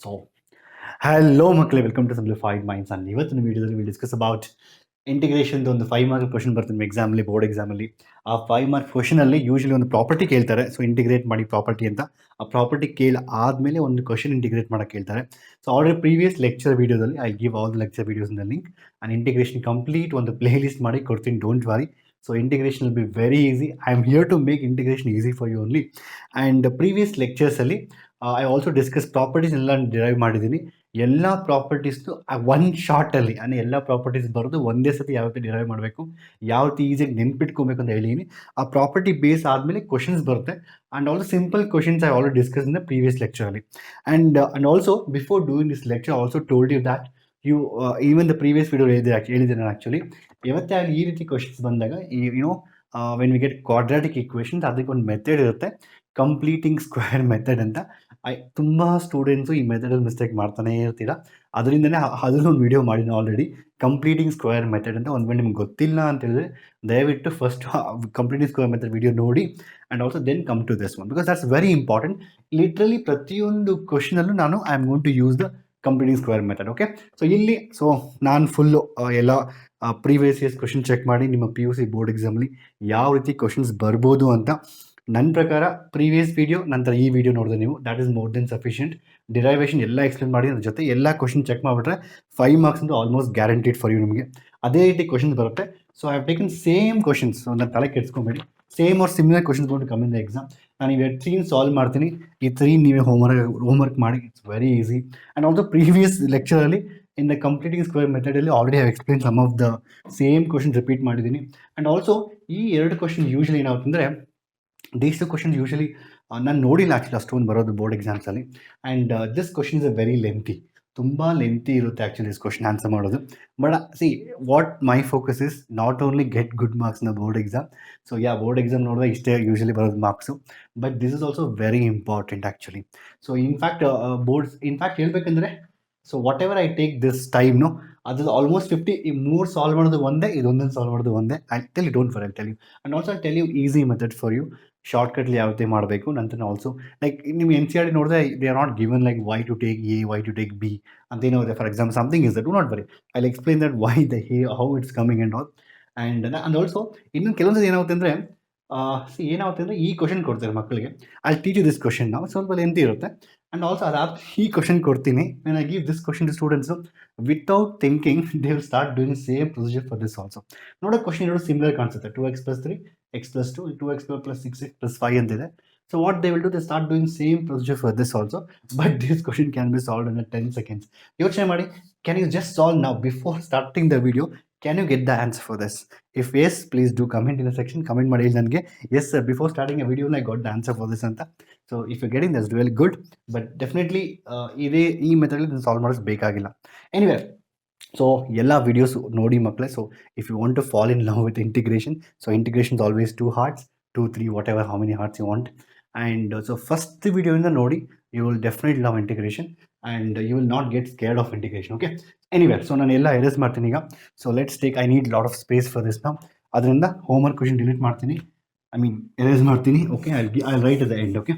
So, hello ಮಕ್ಕಳೇ, welcome to simplified minds. And ಇವತ್ತಿನ ವಿಡಿಯೋದಲ್ಲಿ ವಿಲ್ ಡಿಸ್ಕಸ್ ಅಬೌಟ್ ಇಂಟಿಗ್ರೇಷನ್. ಒಂದು 5 ಮಾರ್ಕ್ ಕ್ವಶನ್ ಬರುತ್ತೆ ನಿಮ್ಮ ಎಕ್ಸಾಮಲ್ಲಿ, ಬೋರ್ಡ್ ಎಕ್ಸಾಮಲ್ಲಿ. ಆ 5 ಮಾರ್ಕ್ ಕ್ವಶನಲ್ಲಿ ಯೂಶಲಿ ಒಂದು ಪ್ರಾಪರ್ಟಿ ಕೇಳ್ತಾರೆ. ಸೊ ಇಂಟಿಗ್ರೇಟ್ ಮಾಡಿ ಪ್ರಾಪರ್ಟಿ ಅಂತ. ಆ ಪ್ರಾಪರ್ಟಿ ಕೇಳಿ ಆದಮೇಲೆ ಒಂದು ಕ್ವಶನ್ ಇಂಟಿಗ್ರೇಟ್ ಮಾಡೋಕ್ಕೆ ಕೇಳ್ತಾರೆ. ಸೊ ಆಲ್ರೆಡಿ ಪ್ರೀವಿಯಸ್ ಲೆಕ್ಚರ್ ವೀಡಿಯೋದಲ್ಲಿ I give all the lecture videos in the link. And integration complete ಒಂದು ಪ್ಲೇ ಲಿಸ್ಟ್ ಮಾಡಿ ಕೊಡ್ತೀನಿ, don't worry. So integration will be very easy. I am here to make integration easy for you only. And previous ಲೆಕ್ಚರ್ಸಲ್ಲಿ I also discuss properties ಎಲ್ಲ derive ಮಾಡಿದ್ದೀನಿ. ಎಲ್ಲ ಪ್ರಾಪರ್ಟೀಸ್ದು one ಶಾರ್ಟಲ್ಲಿ, ಅಂದರೆ ಎಲ್ಲ properties ಬರೋದು ಒಂದೇ ಸತಿ ಯಾವ ರೀತಿ ಡಿರೈವ್ ಮಾಡಬೇಕು, ಯಾವ ರೀತಿ ಈಸಿಯಾಗಿ ನೆನ್ಪಿಟ್ಕೋಬೇಕು ಅಂತ ಹೇಳಿದ್ದೀನಿ. ಆ ಪ್ರಾಪರ್ಟಿ ಬೇಸ್ ಆದಮೇಲೆ ಕ್ವಶನ್ಸ್ ಬರುತ್ತೆ. And also simple questions I already discuss in the previous ಲೆಕ್ಚರಲ್ಲಿ. And also before doing this lecture also told you that you even the previous video ಹೇಳಿದೆ ನಾನು ಆ್ಯಕ್ಚುಲಿ. ಯಾವತ್ತೇ ಆಗಲಿ ಈ ರೀತಿ ಕ್ವಶನ್ಸ್ ಬಂದಾಗ when we get quadratic equations, ಅದಕ್ಕೆ ಒಂದು ಮೆಥಡ್ ಇರುತ್ತೆ, ಕಂಪ್ಲೀಟಿಂಗ್ ಸ್ಕ್ವೇರ್ ಮೆಥಡ್ ಅಂತ. ತುಂಬ ಸ್ಟೂಡೆಂಟ್ಸು ಈ ಮೆಥಡಲ್ಲಿ ಮಿಸ್ಟೇಕ್ ಮಾಡ್ತಾನೇ ಇರ್ತೀರ. ಅದರಿಂದನೇ ಅದನ್ನು ಒಂದು ವಿಡಿಯೋ ಮಾಡಿದ್ದೀನಿ ಆಲ್ರೆಡಿ, ಕಂಪ್ಲೀಟಿಂಗ್ ಸ್ಕ್ವೇರ್ ಮೆಥಡ್ ಅಂತ. ಒಂದು ವೇಳೆ ನಿಮ್ಗೆ ಗೊತ್ತಿಲ್ಲ ಅಂತ ಹೇಳಿದ್ರೆ ದಯವಿಟ್ಟು first completing square method video ನೋಡಿ, and also then come to this one, because that's very important. Literally ಪ್ರತಿಯೊಂದು ಕ್ವಶನಲ್ಲೂ ನಾನು I am going to use the completing square method. Okay, so ನಾನು ಫುಲ್ಲು ಎಲ್ಲ ಪ್ರೀವಿಯಸ್ ಇಯರ್ಸ್ ಕ್ವಶನ್ ಚೆಕ್ ಮಾಡಿ ನಿಮ್ಮ PUC board ಎಕ್ಸಾಮಲ್ಲಿ ಯಾವ ರೀತಿ ಕ್ವಶನ್ಸ್ ಬರ್ಬೋದು ಅಂತ ನನ್ನ ಪ್ರಕಾರ ಪ್ರೀವಿಯಸ್ ವೀಡಿಯೋ ನಂತರ ಈ ವಿಡಿಯೋ ನೋಡಿದ್ರೆ ನೀವು that is more than sufficient. Derivation ಎಲ್ಲ ಎಕ್ಸ್ಪ್ಲೇನ್ ಮಾಡಿ, ಅದ್ರ ಜೊತೆ ಎಲ್ಲ ಕ್ವಶನ್ ಚೆಕ್ ಮಾಡಿಬಿಟ್ರೆ 5 ಮಾರ್ಕ್ಸ್ ಅಂತೂ ಆಲ್ಮೋಸ್ಟ್ ಗ್ಯಾರಂಟಿಡ್ ಫಾರ್ ಯು. ನಿಮಗೆ ಅದೇ ರೀತಿ ಕ್ವಶನ್ಸ್ ಬರುತ್ತೆ. So I have taken same questions, ನನ್ನ ತಲೆ ಕೆಡ್ಸ್ಕೊಬೇಡಿ. Same or similar questions got come in the exam. ನಾನು ಇವಾಗ 3 ಸಾಲ್ವ್ ಮಾಡ್ತೀನಿ, ಈ 3 ನೀವೇ ಹೋಮ್ವರ್ಕ್ ಮಾಡಿ. It's very easy. And also previous ಲೆಕ್ಚರಲ್ಲಿ ಇನ್ ದ ಕಂಪ್ಲೀಟಿಂಗ್ ಸ್ಕ್ವೇರ್ ಮೆಥಡಲ್ಲಿ already have explain some of the same questions repeat ಮಾಡಿದ್ದೀನಿ. ಆ್ಯಂಡ್ ಆಲ್ಸೋ ಈ 2 ಕ್ವಶನ್ ಯೂಶಲಿ ಏನಾಗುತ್ತಂದರೆ, ದೀಸ್ ಟು ಕ್ವಶನ್ಸ್ ಯೂಶಲಿ ನಾನು ನೋಡಿಲ್ಲ ಆ್ಯಕ್ಚುಲಿ ಅಷ್ಟೊಂದು ಬರೋದು ಬೋರ್ಡ್ ಎಕ್ಸಾಮ್ಸಲ್ಲಿ. And this question is a very lengthy, ತುಂಬ ಲೆಂತಿ ಇರುತ್ತೆ ಆ್ಯಕ್ಚುಲಿ ದಿಸ್ ಕ್ವಶನ್ ಆನ್ಸರ್ ಮಾಡೋದು. But see what my focus is not only get good marks in the board exam. So board exam ನೋಡಿದ್ರೆ ಇಷ್ಟೇ usually ಬರೋದು marks, but this is also very important actually. So in fact ಹೇಳ್ಬೇಕಂದ್ರೆ, so whatever I take this ಟೈಮ್ನು, ಅದು almost 50 ಈ 3 solve ಮಾಡೋದು ಒಂದೇ, ಇದೊಂದನ್ನು solve ಮಾಡೋದು ಒಂದೇ. I tell you, don't for I tell you. And also I tell you easy method for you, ಶಾರ್ಟ್ಕಟ್ಲಿ ಯಾವ ರೀತಿ ಮಾಡಬೇಕು ನಂತರ. ಆಲ್ಸೋ ಲೈಕ್ ನೀವು NCERT ನೋಡಿದ್ರೆ they are not given like why to take A, why to take B ಅಂತ ಏನೋ ಇದೆ. For example something is that, do not worry, I will explain that why the how it's coming and all. And also ಇನ್ನೊಂದು ಕೆಲವೊಂದು ಏನಾಗುತ್ತೆ ಅಂದರೆ, ಏನಾಗುತ್ತೆ ಅಂದರೆ ಈ ಕ್ವಶನ್ ಕೊಡ್ತಾರೆ ಮಕ್ಕಳಿಗೆ, I teach you this question ನಾವು, ಸ್ವಲ್ಪ ಲೆಂತಿ ಇರುತ್ತೆ. ಆ್ಯಂಡ್ ಆಲ್ಸೋ ಅದಾದ ಈ ಕ್ವಶನ್ ಕೊಡ್ತೀನಿ, when I give this question to students, without thinking they will start doing same procedure for this also. ನೋಡೋ ಕ್ವಶನ್ ಎರಡು ಸಿಮಿಲರ್ ಕಾಣಿಸುತ್ತೆ, 2x + 3, x + 2, 2x + 6x + 5 ಅಂತಿದೆ. So what they will do, they start doing same procedure for this also, but this question can be solved in 10 seconds. ಯೋಚನೆ ಮಾಡಿ, can you just solve now before starting the video? Can you get the answer for this? If yes, please do comment in the section. Comment ಮಾಡಿ ನನಗೆ, yes sir, before starting a video I got the answer for this ಅಂತ. So if you're getting this, really good, but definitely ಈ ಮೆಥಡಲ್ಲಿ solve ಮಾಡೋದು ಬೇಕಾಗಿಲ್ಲ. Anyway, so ಎಲ್ಲ videos ನೋಡಿ ಮಕ್ಕಳೇ. So if you want to fall in love with integration, so integration is always 2 hearts, 2, 3, whatever how many hearts you want. And so first ವಿಡಿಯೋಯಿಂದ ನೋಡಿ, you will definitely love integration and you will not get scared of integration. Okay, anyway, so ನಾನು ಎಲ್ಲ erase ಮಾಡ್ತೀನಿ ಈಗ. So let's take, I need lot of space for this ನಾವು. ಅದರಿಂದ homework question delete ಮಾಡ್ತೀನಿ, erase ಮಾಡ್ತೀನಿ. Okay, I write at the end. Okay,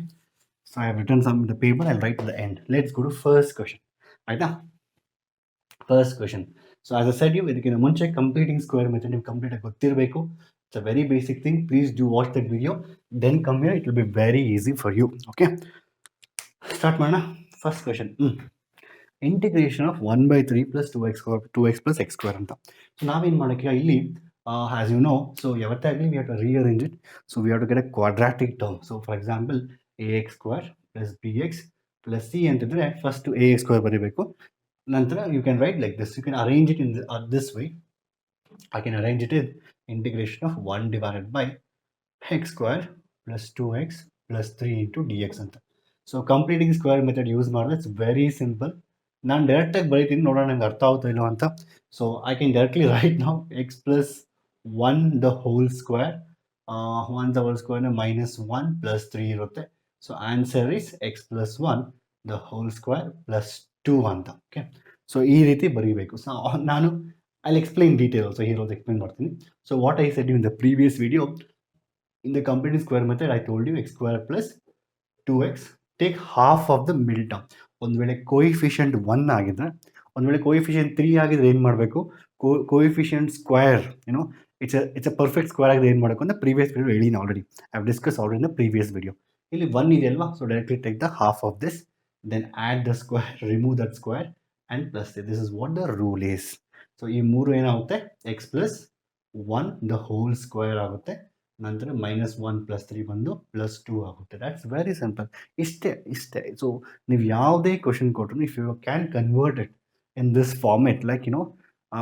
so I have written some the paper, I write at the end. Let's go to first question. ಆಯಿತಾ, first question. So as a said you, ಇದಕ್ಕಿಂತ ಮುಂಚೆ completing square method ನಿಮ್ಗೆ ಕಂಪ್ಲೀಟಾಗಿ ಗೊತ್ತಿರಬೇಕು. It's a very basic thing. Please do watch that video, then come here, it will be very easy for you. Okay, start ಮಾಡೋಣ. First question, integration of 1/3 + 2x + x² ಅಂತ. So ನಾವೇನು ಮಾಡೋಕ್ಕೆ ಇಲ್ಲಿ, as you know, so ಯಾವತ್ತೇ ಆಗಲಿ we have to rearrange it. So we have to get a quadratic term. So for example ax² + bx + c ಅಂತಿದ್ರೆ first ax² ಬರೀಬೇಕು. ನಂತರ you can write like this, you can arrange it in this way. I can arrange it in integration of 1/x² + 2x + 3 into dx ಅಂತ. So completing square method use ಮಾಡಿದ್ರೆ it's very simple. ನಾನು ಡೈರೆಕ್ಟಾಗಿ ಬರೀತೀನಿ, ನೋಡೋಣ ನಂಗೆ ಅರ್ಥ ಆಗುತ್ತೋ ಇಲ್ಲೋ ಅಂತ. So I can directly right ನಾವು x + 1 the whole square, 1 the whole square -1 + 3 ಇರುತ್ತೆ. So answer is x + 1 the whole square + 2 ಅಂತ. ಓಕೆ, ಸೊ ಈ ರೀತಿ ಬರೀಬೇಕು. ಸೊ ನಾನು ಐ ಎಕ್ಸ್ಪ್ಲೈನ್ ಡೀಟೇಲ್ ಆಲ್ಸೋ, ಹೀರೋದು ಎಕ್ಸ್ಪ್ಲೈನ್ ಮಾಡ್ತೀನಿ. So what I said in the previous video, in the completing square method I told you x² + 2x, take half of the middle term. ಒಂದು ವೇಳೆ coefficient 1 ಆಗಿದ್ರೆ, ಒಂದು ವೇಳೆ coefficient 3 ಆಗಿದ್ರೆ ಏನು ಮಾಡಬೇಕು, coefficient square it's a perfect square ಆಗಿದ್ರೆ ಏನು ಮಾಡಬೇಕು ಅಂತ ಪ್ರೀವಿಯಸ್ ವಿಡಿಯೋ ಹೇಳಿನಿ already. I have discuss already in the previous video. ಇಲ್ಲಿ 1 ಇದೆ ಅಲ್ವಾ, so directly take the half of this, then add the square, remove that square and plus this is what the rule is. So ಈ 3 ಏನಾಗುತ್ತೆ, x plus 1 the whole square ಆಗುತ್ತೆ, ನಂತರ -1 + 3 ಬಂದು +2 ಆಗುತ್ತೆ. That's very simple. ಇಷ್ಟೇ. So ನೀವು ಯಾವುದೇ question ಕೊಟ್ಟರು, if you can convert it in this format, like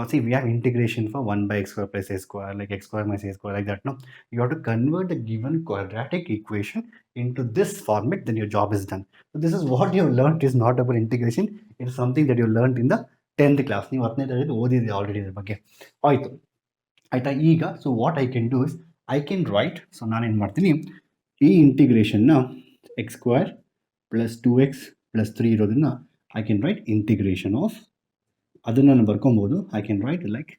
see, we have integration for 1/x² + a², like x² - a², like that. No, you have to convert the given quadratic equation into this format, then your job is done. So this is what you have learned. Is not about integration. It is something that you learned in the 10th class. ನೀವು 10ನೇ ತರಗತಿ ಓದಿದ್ರಿ already ಇದ್ರ ಬಗ್ಗೆ. ಆಯ್ತಾ ಈಗ so what I can do is I can right, so ನಾನೇನು ಮಾಡ್ತೀನಿ, ಈ ಇಂಟಿಗ್ರೇಷನ್ನ x² + 2x + 3 ಇರೋದನ್ನ I can write integration of, ಅದನ್ನು ನಾನು ಬರ್ಕೊಬೋದು. I can write like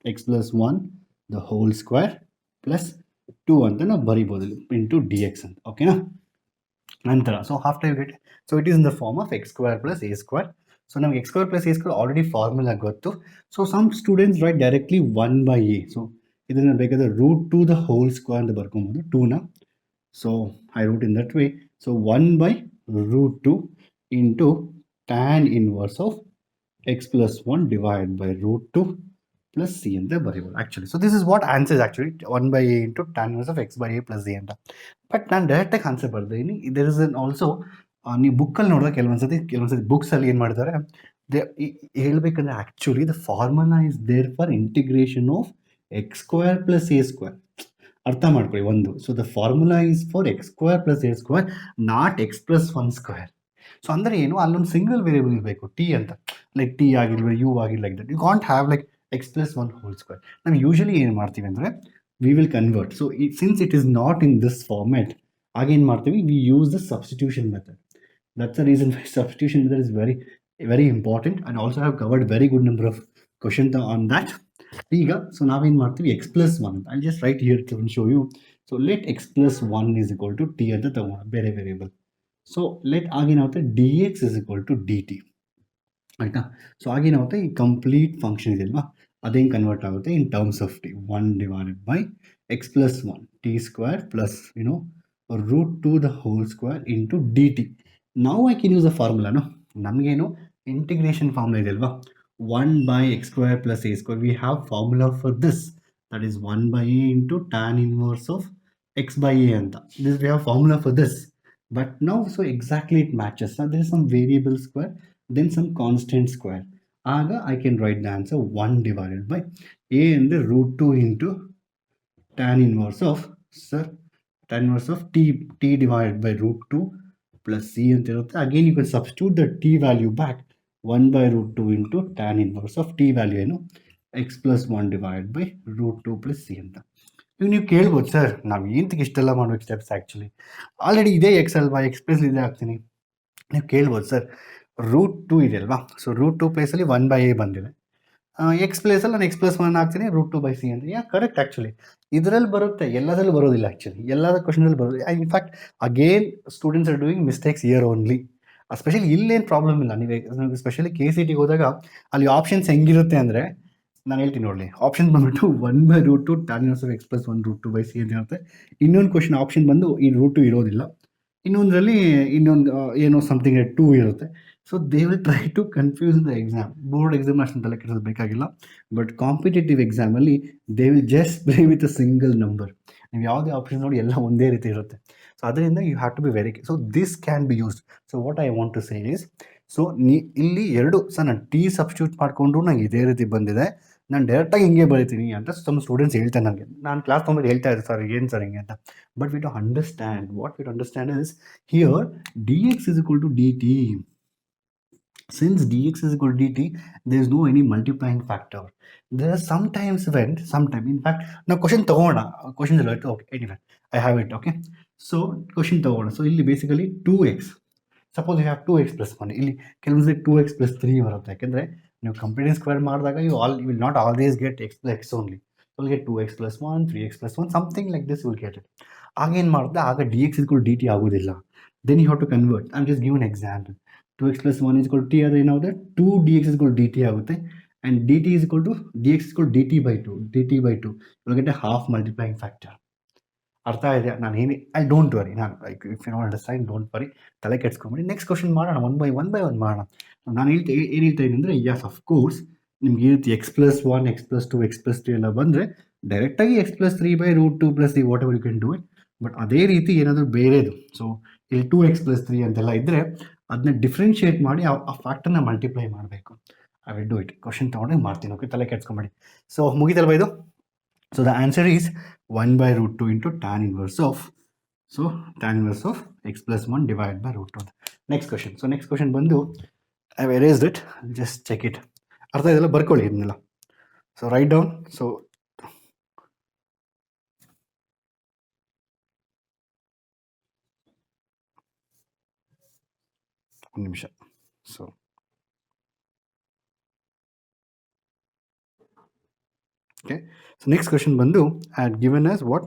x + 1 the whole square +2 ಅಂತ ನಾವು ಬರಿಬೋದು ಇಂಟು dx ಅಂತ. ಓಕೆನಾ? ನಂತರ so after you get, so it is in the form of x² + a². So ನಮಗೆ x² + a² ಆಲ್ರೆಡಿ ಫಾರ್ಮುಲಾ ಗೊತ್ತು. So some students write directly 1/a. So ಇದನ್ನು ಬೇಕಾದ್ರೆ √2 ದ ಹೋಲ್ ಸ್ಕ್ವೇರ್ ಅಂತ ಬರ್ಕೊಬೋದು 2ನ. So I root in that way. So 1/√2 into tan inverse of x + 1 divide by √2 plus c ಅಂತ ಬರೀಬೋದು actually. So this is what answers actually 1/a into tan inverse of x/a + a ಅಂತ. But ನಾನು ಡೈರೆಕ್ಟಾಗಿ answer ಬರ್ತೀನಿ. There is an also, ನೀವು ಬುಕ್ಕಲ್ಲಿ ನೋಡಿದಾಗ ಕೆಲವೊಂದ್ಸತಿ ಬುಕ್ಸಲ್ಲಿ ಏನು ಮಾಡ್ತಾರೆ, ಹೇಳ್ಬೇಕಂದ್ರೆ actually the formula is there for integration of x² + a². ಅರ್ಥ ಮಾಡ್ಕೊಳ್ಳಿ ಒಂದು. So the formula is for x² + a², not x + 1². So ಅಂದರೆ ಏನು, ಅಲ್ಲೊಂದು ಸಿಂಗಲ್ ವೇರಿಯಬಲ್ ಇರಬೇಕು ಟಿ ಅಂತ, ಲೈಕ್ ಟಿ ಆಗಿರ್ಬೋದು, ಯು ಆಗಿರ್ಲಿ, like that. You can't have like x + 1 whole square. ನಾವು ಯೂಶಲಿ ಏನು ಮಾಡ್ತೀವಿ ಅಂದರೆ we will convert. So since it is not in this format, ಆಗೇನು ಮಾಡ್ತೀವಿ, we use the substitution method. That's the reason why substitution method is very very important and also have covered very good number of question on that. ಈಗ so ನಾವೇನು ಮಾಡ್ತೀವಿ, x + 1 ಅಂತ I just write here to show you. So let x + 1 is equal to t ಅಂತ ತಗೋಣ, ಬೇರೆ variable. So let ಆಗೇನಾಗುತ್ತೆ dx is equal to dt. ಆಯಿತಾ? ಸೊ ಆಗೇನಾಗುತ್ತೆ, ಈ ಕಂಪ್ಲೀಟ್ ಫಂಕ್ಷನ್ ಇದೆಯಲ್ವಾ, ಅದೇನು ಕನ್ವರ್ಟ್ ಆಗುತ್ತೆ ಇನ್ terms of T. 1 divided by x + 1 t² plus √2 the whole square into dt. ನಾವು ಐ ಕ್ಯಾನ್ ಯೂಸ್ ದ ಫಾರ್ಮುಲಾನು, ನಮಗೇನು ಇಂಟಿಗ್ರೇಷನ್ ಫಾರ್ಮುಲಾ ಇದೆಯಲ್ವಾ, 1/x² + a². We have formula for this, that is 1/a into tan inverse of x/a ಅಂತ. This we have formula for this. But now, so exactly it matches. Now there is some variable square, then some constant square. Aga I can write the answer 1 divided by a and the √2 into tan inverse of t divided by √2 plus c. And again you can substitute the t value back, 1/√2 into tan inverse of t value, x + 1 divided by √2 plus c ಅಂತ. ನೀವು ಕೇಳ್ಬೋದು, sir ನಾವು ಏನಕ್ಕೆ ಇಷ್ಟೆಲ್ಲ ಮಾಡ್ಬೇಕು steps, actually already ಇದೇ X ಅಲ್ವಾ, X plus ಇದೇ ಹಾಕ್ತೀನಿ. ನೀವು ಕೇಳ್ಬೋದು, ಸರ್ √2 ಇದೆ ಅಲ್ವಾ, ಸೊ √2 ಪ್ಲೇಸಲ್ಲಿ 1/a ಬಂದಿದೆ, ಎಕ್ಸ್ ಪ್ಲೇಸಲ್ಲಿ ನಾನು x + 1 ಹಾಕ್ತೀನಿ, √2/c ಅಂತ. ಕರೆಕ್ಟ್. ಆ್ಯಕ್ಚುಲಿ ಇದರಲ್ಲಿ ಬರುತ್ತೆ, ಎಲ್ಲದರಲ್ಲೂ ಬರೋದಿಲ್ಲ. ಆ್ಯಕ್ಚುಲಿ ಎಲ್ಲದ ಕ್ವಶನಲ್ಲಿ ಬರೋದು. In fact again students are doing mistakes year only. Especially ಇಲ್ಲೇನು ಪ್ರಾಬ್ಲಮ್ ಇಲ್ಲ. ನೀವು ಸ್ಪೆಷಲಿ KCTಗೆ ಹೋದಾಗ ಅಲ್ಲಿ ಆಪ್ಷನ್ಸ್ ಹೆಂಗಿರುತ್ತೆ ಅಂದರೆ, ನಾನು ಹೇಳ್ತೀನಿ ನೋಡಲಿ, ಆಪ್ಷನ್ ಬಂದ್ಬಿಟ್ಟು 1/√2 tan inverse of x + 1 √2/c ಅಂತ ಇರುತ್ತೆ. ಇನ್ನೊಂದು ಕ್ವಶನ್ ಆಪ್ಷನ್ ಬಂದು ಈ √2 ಇರೋದಿಲ್ಲ, ಇನ್ನೊಂದರಲ್ಲಿ ಏನೋ ಸಮಥಿಂಗ್ 2 ಇರುತ್ತೆ. So they will try to confuse the exam. Board exam ಅಷ್ಟು ತಲೆ ಕೆಡಿಸೋದು ಬೇಕಾಗಿಲ್ಲ, ಬಟ್ ಕಾಂಪಿಟೇಟಿವ್ ಎಕ್ಸಾಮಲ್ಲಿ they will just play with a single number. ನೀವು ಯಾವುದೇ ಆಪ್ಷನ್ ನೋಡಿ ಎಲ್ಲ ಒಂದೇ ರೀತಿ ಇರುತ್ತೆ. ಸೊ ಅದರಿಂದ you have to be very, so this can be used. So what I want to say is, so ಇಲ್ಲಿ ಎರಡು ಸರ್ ನಾನು ಟಿ ಸಬ್ಸ್ಟಿಟ್ಯೂಟ್ ಮಾಡಿಕೊಂಡ್ರು ನಂಗೆ ಇದೇ ರೀತಿ ಬಂದಿದೆ, ನಾನು ಡೈರೆಕ್ಟಾಗಿ ಹಿಂಗೆ ಬರೀತೀನಿ ಅಂತ ಸಮ್ ಸ್ಟೂಡೆಂಟ್ಸ್ ಹೇಳ್ತಾರೆ ನನಗೆ. ನಾನು ಕ್ಲಾಸ್ ತೊಗೊಂಡು ಹೇಳ್ತಾ ಇದ್ದೆ, ಸರ್ ಏನು ಸರ್ ಹಿಂಗೆ ಅಂತ. But we don't understand, what we understand is here dx is equal to dt. Since dx is equal to dt, there is no any multiplying factor. There are sometimes in fact, now question ತಗೋಣ, question right? Okay, anyway, I have it. Okay, so question ತಗೋಣ. So ಇಲ್ಲಿ basically 2x, suppose you have 2x + 1. ಇಲ್ಲಿ ಕೆಲವೊಂದು 2x + 3 ಬರುತ್ತೆ, ಯಾಕೆಂದರೆ ನೀವು complete square ಮಾಡಿದಾಗ you will not always get x only. Will get 2x + 1, 3x + 1, something like this will get it. ಆಗೇನು ಮಾಡಿದೆ, ಆಗ dx = dt ಆಗೋದಿಲ್ಲ. Then you have to convert. I am just give an example. 2x plus 1 is equal to t ಆದರೆ ಏನಾಗುತ್ತೆ 2dx is equal to dt ಆಗುತ್ತೆ and dt is equal to dx is equal to dt by 2 you'll get a half multiplying factor. ಅರ್ಥ ಇದೆ ನಾನು ಏನು I don't worry ನಾನು like if you not understand don't worry ತಲೆ ಕೆಡ್ಸ್ಕೊಂಬಿಡಿ next question ಮಾಡೋಣ one by one ಮಾಡೋಣ. ನಾನು ಏನು ಹೇಳ್ತಾ ಇದ್ದೀನಿ ಅಂದರೆ ಯಸ್ ಅಫ್ಕೋರ್ಸ್ ನಿಮ್ಗೆ ಈ ರೀತಿ x+1 x+2 x+3 ಎಲ್ಲ ಬಂದರೆ ಡೈರೆಕ್ಟಾಗಿ x+3/√2 + the whatever you can do it. But ಅದೇ ರೀತಿ ಏನಾದರೂ ಬೇರೆದು ಸೊ ಇಲ್ಲಿ 2x+3 ಅಂತೆಲ್ಲ ಇದ್ದರೆ ಅದನ್ನ ಡಿಫ್ರೆನ್ಷಿಯೇಟ್ ಮಾಡಿ ಆ ಫ್ಯಾಕ್ಟರ್ನ ಮಲ್ಟಿಪ್ಲೈ ಮಾಡಬೇಕು. I will do it. Question ತೊಗೊಂಡು ಮಾಡ್ತೀನಿ. ಓಕೆ, ತಲೆ ಕೆಡ್ಸ್ಕೊಂಬೇಡಿ. ಸೊ ಮುಗಿತಲ್ವ ಇದು? So the answer is 1/√2 into tan inverse of x plus 1 divided by √2. Next question. So next question ಬಂದು I have erased it. Just check it. ಅರ್ಥ ಇದೆಲ್ಲ ಬರ್ಕೊಳ್ಳಿ ಇದನ್ನೆಲ್ಲ. So write down. So ಒಂದು ನಿಮಿಷ. So okay. So next question ಬಂದು I had given us what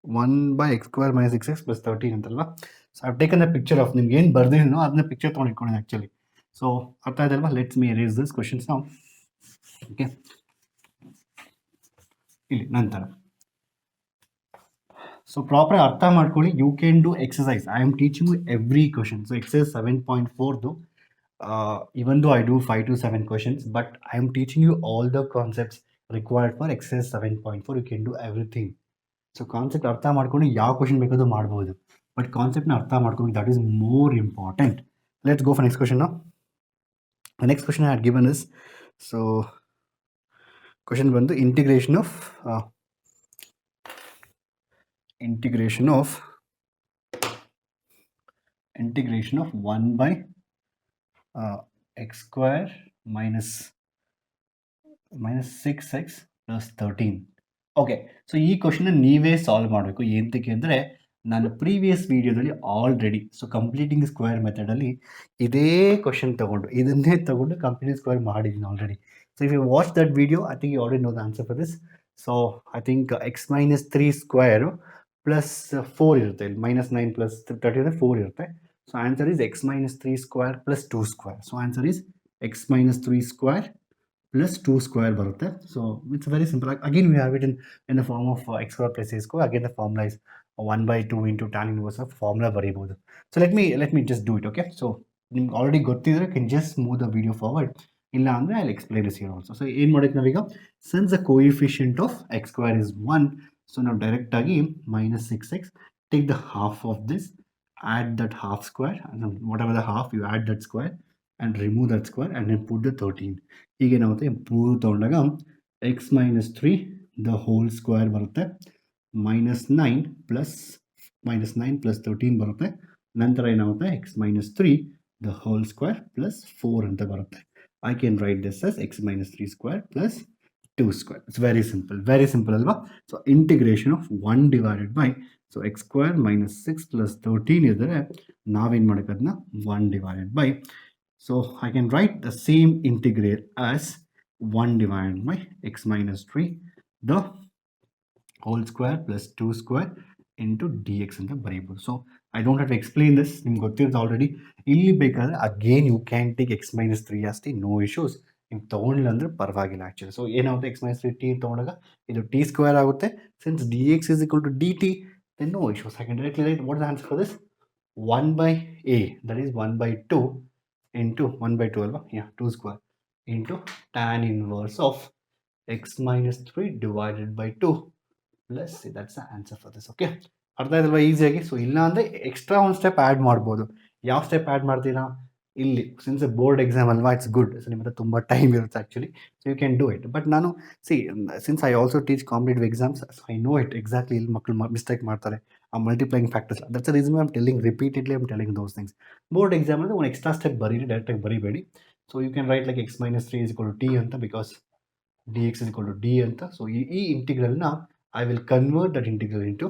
1/x² - 6x + 13 ಅಂತಲ್ವಾ. So I have taken a picture of ನಿಮ್ಗೆ ಏನು ಬರ್ದಿನೋ ಅದನ್ನ ಪಿಕ್ಚರ್ ತೊಗೊಂಡು ಇಟ್ಕೊಂಡಿದ್ದೀನಿ ಆ್ಯಕ್ಚುಲಿ. ಸೊ ಅರ್ಥ ಇದಲ್ವಾ? Let's me erase this questions ನಾವು. ಓಕೆ, ಇಲ್ಲಿ ನಂತರ ಸೊ ಪ್ರಾಪರ್ ಅರ್ಥ ಮಾಡ್ಕೊಳ್ಳಿ. You can do exercise. I am teaching you every question. So exercise 7.4 even though I do 5 to 7 questions, but I am teaching you all the concepts required for exercise 7.4. You can do everything. So concept ಅರ್ಥ ಮಾಡ್ಕೊಂಡು ಯಾವ question ಬೇಕಾದ್ರೂ ಮಾಡ್ಬೋದು, but ಕಾನ್ಸೆಪ್ಟ್ನ ಅರ್ಥ ಮಾಡ್ಕೊಂಡು that is more important. Let's go for next question now. The next question I had given is, so question ಬಂದು integration of 1/x² - 6x + 13. Okay, so ಈ ಕ್ವಶನ್ನ ನೀವೇ ಸಾಲ್ವ್ ಮಾಡಬೇಕು. ಏನಕ್ಕೆ ಅಂದರೆ ನಾನು ಪ್ರೀವಿಯಸ್ ವೀಡಿಯೋದಲ್ಲಿ ಆಲ್ರೆಡಿ ಸೊ ಕಂಪ್ಲೀಟಿಂಗ್ ಸ್ಕ್ವೇರ್ ಮೆಥಡಲ್ಲಿ ಇದೇ ಕ್ವಶನ್ ಇದನ್ನೇ ತಗೊಂಡು ಕಂಪ್ಲೀಟಿಂಗ್ ಸ್ಕ್ವೇರ್ ಮಾಡಿದ್ದೀನಿ already. So if you watch that video I think you already know the answer for this. So I think x-3² plus 4 ಇರುತ್ತೆ, ಇಲ್ಲಿ -9 + 13 4 ಇರುತ್ತೆ. So answer is x-3² + 2². So answer is x-3² plus 2² ಬರುತ್ತೆ. So it's very simple. Again we have it in the form of x² + a². Again the formula is 1/2 into tan inverse of formula ಬರೀಬೋದು. So let me just do it. Okay, so ನಿಮ್ಗೆ already ಗೊತ್ತಿದ್ರೆ can just move the video forward. ಇಲ್ಲ ಅಂದರೆ I will explain this here also. So ಏನು ಮಾಡೋಕ್ಕೆ ನಾವೀಗ, since the coefficient of x² is 1, so ನಾವು ಡೈರೆಕ್ಟಾಗಿ -6x take the half of this, add that half square, and whatever the half you add that square and remove that square and then put the 13. ಈಗ ಏನಾಗುತ್ತೆ, ಪೂರ್ತಿ ತೊಗೊಂಡಾಗ x-3 the whole square ಬರುತ್ತೆ, -9 + 13 ಬರುತ್ತೆ. ನಂತರ ಏನಾಗುತ್ತೆ x-3 the whole square plus 4 ಅಂತ ಬರುತ್ತೆ. I can write this as x-3² plus 2². It's very simple ಅಲ್ವಾ? So integration of 1 divided by so x² - 6 + 13 ಇದ್ದರೆ ನಾವೇನು ಮಾಡಬೇಕು, ಅದನ್ನ 1 divided by. So I can write the same integral as 1 divided by x-3 the whole square plus 2² into dx ಅಂತ ಬರೀಬೋದು. So I don't have to explain this, ನಿಮ್ಗೆ ಗೊತ್ತಿರುತ್ತೆ already. ಇಲ್ಲಿ ಬೇಕಾದರೆ again you can take x-3 ಅಷ್ಟೇ, no issues. ನೀವು ತೊಗೊಂಡಿಲ್ಲ ಅಂದರೆ ಪರವಾಗಿಲ್ಲ ಆ್ಯಕ್ಚುಲಿ. ಸೊ ಏನಾಗುತ್ತೆ, x-3 t ತೊಗೊಂಡಾಗ ಇದು t² ಆಗುತ್ತೆ. Since dx is equal to dt, then no issues. I can directly write what is the answer for this, 1/a, that is 1/2 into 1/2 alva, yeah, 2² into tan inverse of x-3 divided by 2 plus c. That's the answer for this. Okay, ಅರ್ಥ ಆಯ್ತಲ್ವಾ ಈಸಿಯಾಗಿ? So ಇಲ್ಲ ಅಂದರೆ extra ಒಂದು step add ಮಾಡ್ಬೋದು. ಯಾವ step add ಮಾಡ್ತೀರಾ ಇಲ್ಲಿ, ಸಿನ್ಸ್ ಬೋರ್ಡ್ ಎಕ್ಸಾಮ್ ಅಲ್ವಾ, ಇಟ್ಸ್ ಗುಡ್. ಸೊ ನಿಮ್ಮ ಹತ್ರ ತುಂಬ ಟೈಮ್ ಇರುತ್ತೆ actually, so you can do it. But ನಾನು since I also teach competitive exams, so I know it exactly ಇಲ್ಲಿ ಮಕ್ಕಳು ಮಿಸ್ಟೇಕ್ ಮಾಡ್ತಾರೆ ಆ multiplying factors. That's the reason I am telling repeatedly, I am telling those things. Board exam ಅಂದರೆ ಒಂದು extra step ಬರೀರಿ, ಡೈರೆಕ್ಟಾಗಿ ಬರೀಬೇಡಿ. So you can write like x-3 is equal to t ಅಂತ, because dx is equal to d ಅಂತ. So ಈ ಇಂಟಿಗ್ರಲ್ನ I will convert that integral into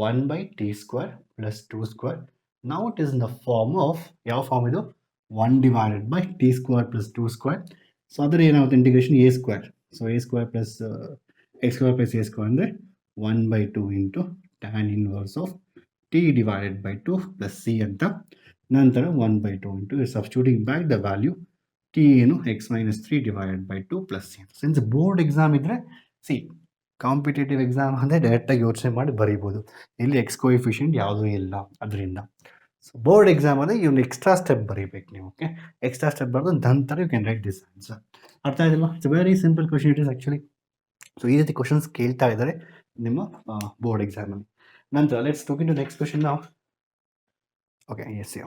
1/t² plus 2². Now it is in the form of, ಯಾವ form ಇದು, 1 divided by t² plus 2². So ಅದರ ಏನಾಗುತ್ತೆ, integration a². So a² plus x² plus a² ಅಂದರೆ 1/2 into tan inverse of t divided by 2 plus c ಅಂತ. ನಂತರ 1/2 into substituting back the value t x minus 3 divided by 2 plus c. Since board exam ಇದ್ರೆ C competitive exam ಅಂದರೆ ಡೈರೆಕ್ಟಾಗಿ ಯೋಚನೆ ಮಾಡಿ ಬರೀಬೋದು. ಇಲ್ಲಿ X coefficient ಯಾವುದೂ ಇಲ್ಲ ಅದರಿಂದ. ಸೊ ಬೋರ್ಡ್ ಎಕ್ಸಾಮ್ ಅಂದರೆ ಇವ್ನು ಎಕ್ಸ್ಟ್ರಾ ಸ್ಟೆಪ್ ಬರೀಬೇಕು ನೀವು. ಓಕೆ, ಎಕ್ಸ್ಟ್ರಾ ಸ್ಟೆಪ್ ಬರೆದು ನಂತರ you can write this answer. ಅರ್ಥ ಆಯ್ತಲ್ವಾ? It's very simple question it is actually. So ಈ ರೀತಿ ಕ್ವಶನ್ಸ್ ಕೇಳ್ತಾ ಇದ್ದಾರೆ ನಿಮ್ಮ ಬೋರ್ಡ್ ಎಕ್ಸಾಮಲ್ಲಿ. ನಂತರ let's took into next question ನಾವು. Okay, as you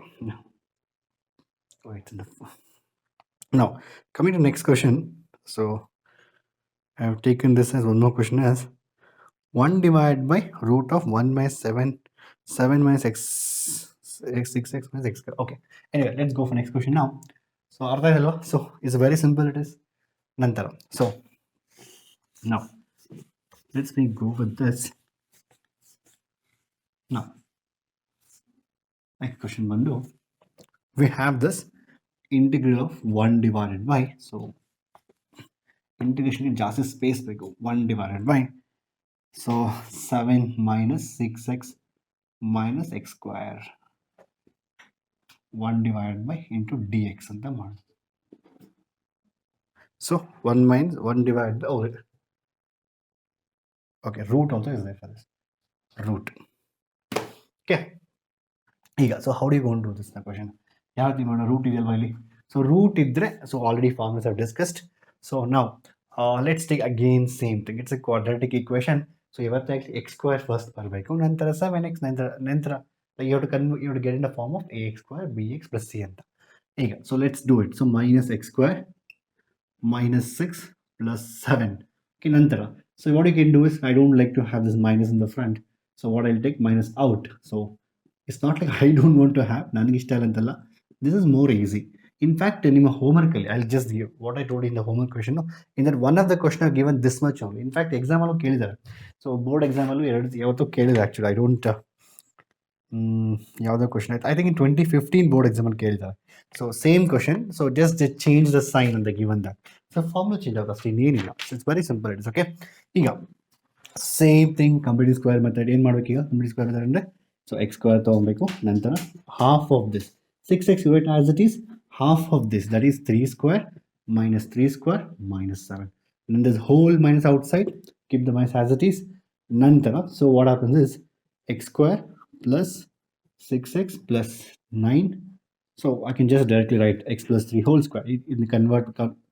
now coming to next question. So I have taken this as one more question as 1 divided by root of 1 minus 7 minus x 6x minus x square. Okay, anyway, let's go for next question now. So artha hello. So it's very simple it is. Nantara, so now let's me go with this. Now next question bandu, we have this integral of 1 divided by, so integration just space ಬೇಕು. 1 divided by, so 7 minus 6x minus x square 1 divided by into dx ಅಂತ ಮಾಡಿ. So 1 minus 1 divided by, oh, okay, root also is there for this root. Okay, ಈಗ so how do you want to do this question? ಯಾವ ರೀತಿ ಮಾಡೋಣ? Root ಇದೆಯಲ್ವಾ ಇಲ್ಲಿ? So root ಇದ್ರೆ, so already formulas are discussed. So ನಾವು let's take again same thing, it's a quadratic equation. So ಇವತ್ತಾಗಿ x square first ಬರಬೇಕು, ನಂತರ 7x, ನಂತರ you to get in the form of ax square bx plus c ಅಂತ. ಈಗ so let's do it. So minus x square minus 6 plus 7. Okay, nantara, so what you can do is, I don't like to have this minus in the front, so what I'll take minus out. So it's not like I don't want to have, ನನಗೆ ಇಷ್ಟ ಇಲ್ಲ ಅಂತಲ್ಲ, this is more easy. In fact, ನಿಮ್ಮ homework ಅಲ್ಲಿ I'll just give what I told in the homework question. In that one of the question are given this much only. In fact, exam ಅಲ್ಲೂ ಕೇಳಿದ್ದಾರೆ. So board exam ಅಲ್ಲೂ ಯಾವತ್ತೂ ಕೇಳಿದೆ actually. I don't ಯಾವುದೋ question ಆಯ್ತು, I think in 2015 board ಎಕ್ಸಾಮಲ್ಲಿ ಕೇಳಿದ್ದಾರೆ. So same question, so just change the sign ಅಂತ given that. So formula change ಆಗುತ್ತೆ ಅಷ್ಟೇ, ಇನ್ನೇನಿಲ್ಲ. It's very simple it's. Okay, ಈಗ same thing complete square method. ಏನು ಮಾಡಬೇಕು ಈಗ ಕಂಪ್ಲೀಟ್ ಸ್ಕ್ವೇರ್ ಮೆಥಡ್ ಅಂದರೆ, ಸೊ ಎಕ್ಸ್ ಸ್ಕ್ವೇರ್ ತೊಗೊಬೇಕು, ನಂತರ half of this 6x write as it is, half of this, that is 3 square minus 3 square minus 7. And then this whole minus outside, keep the minus as it is. Nantara, so what happens is x square plus 6x plus 9. So I can just directly write x plus 3 whole square. In the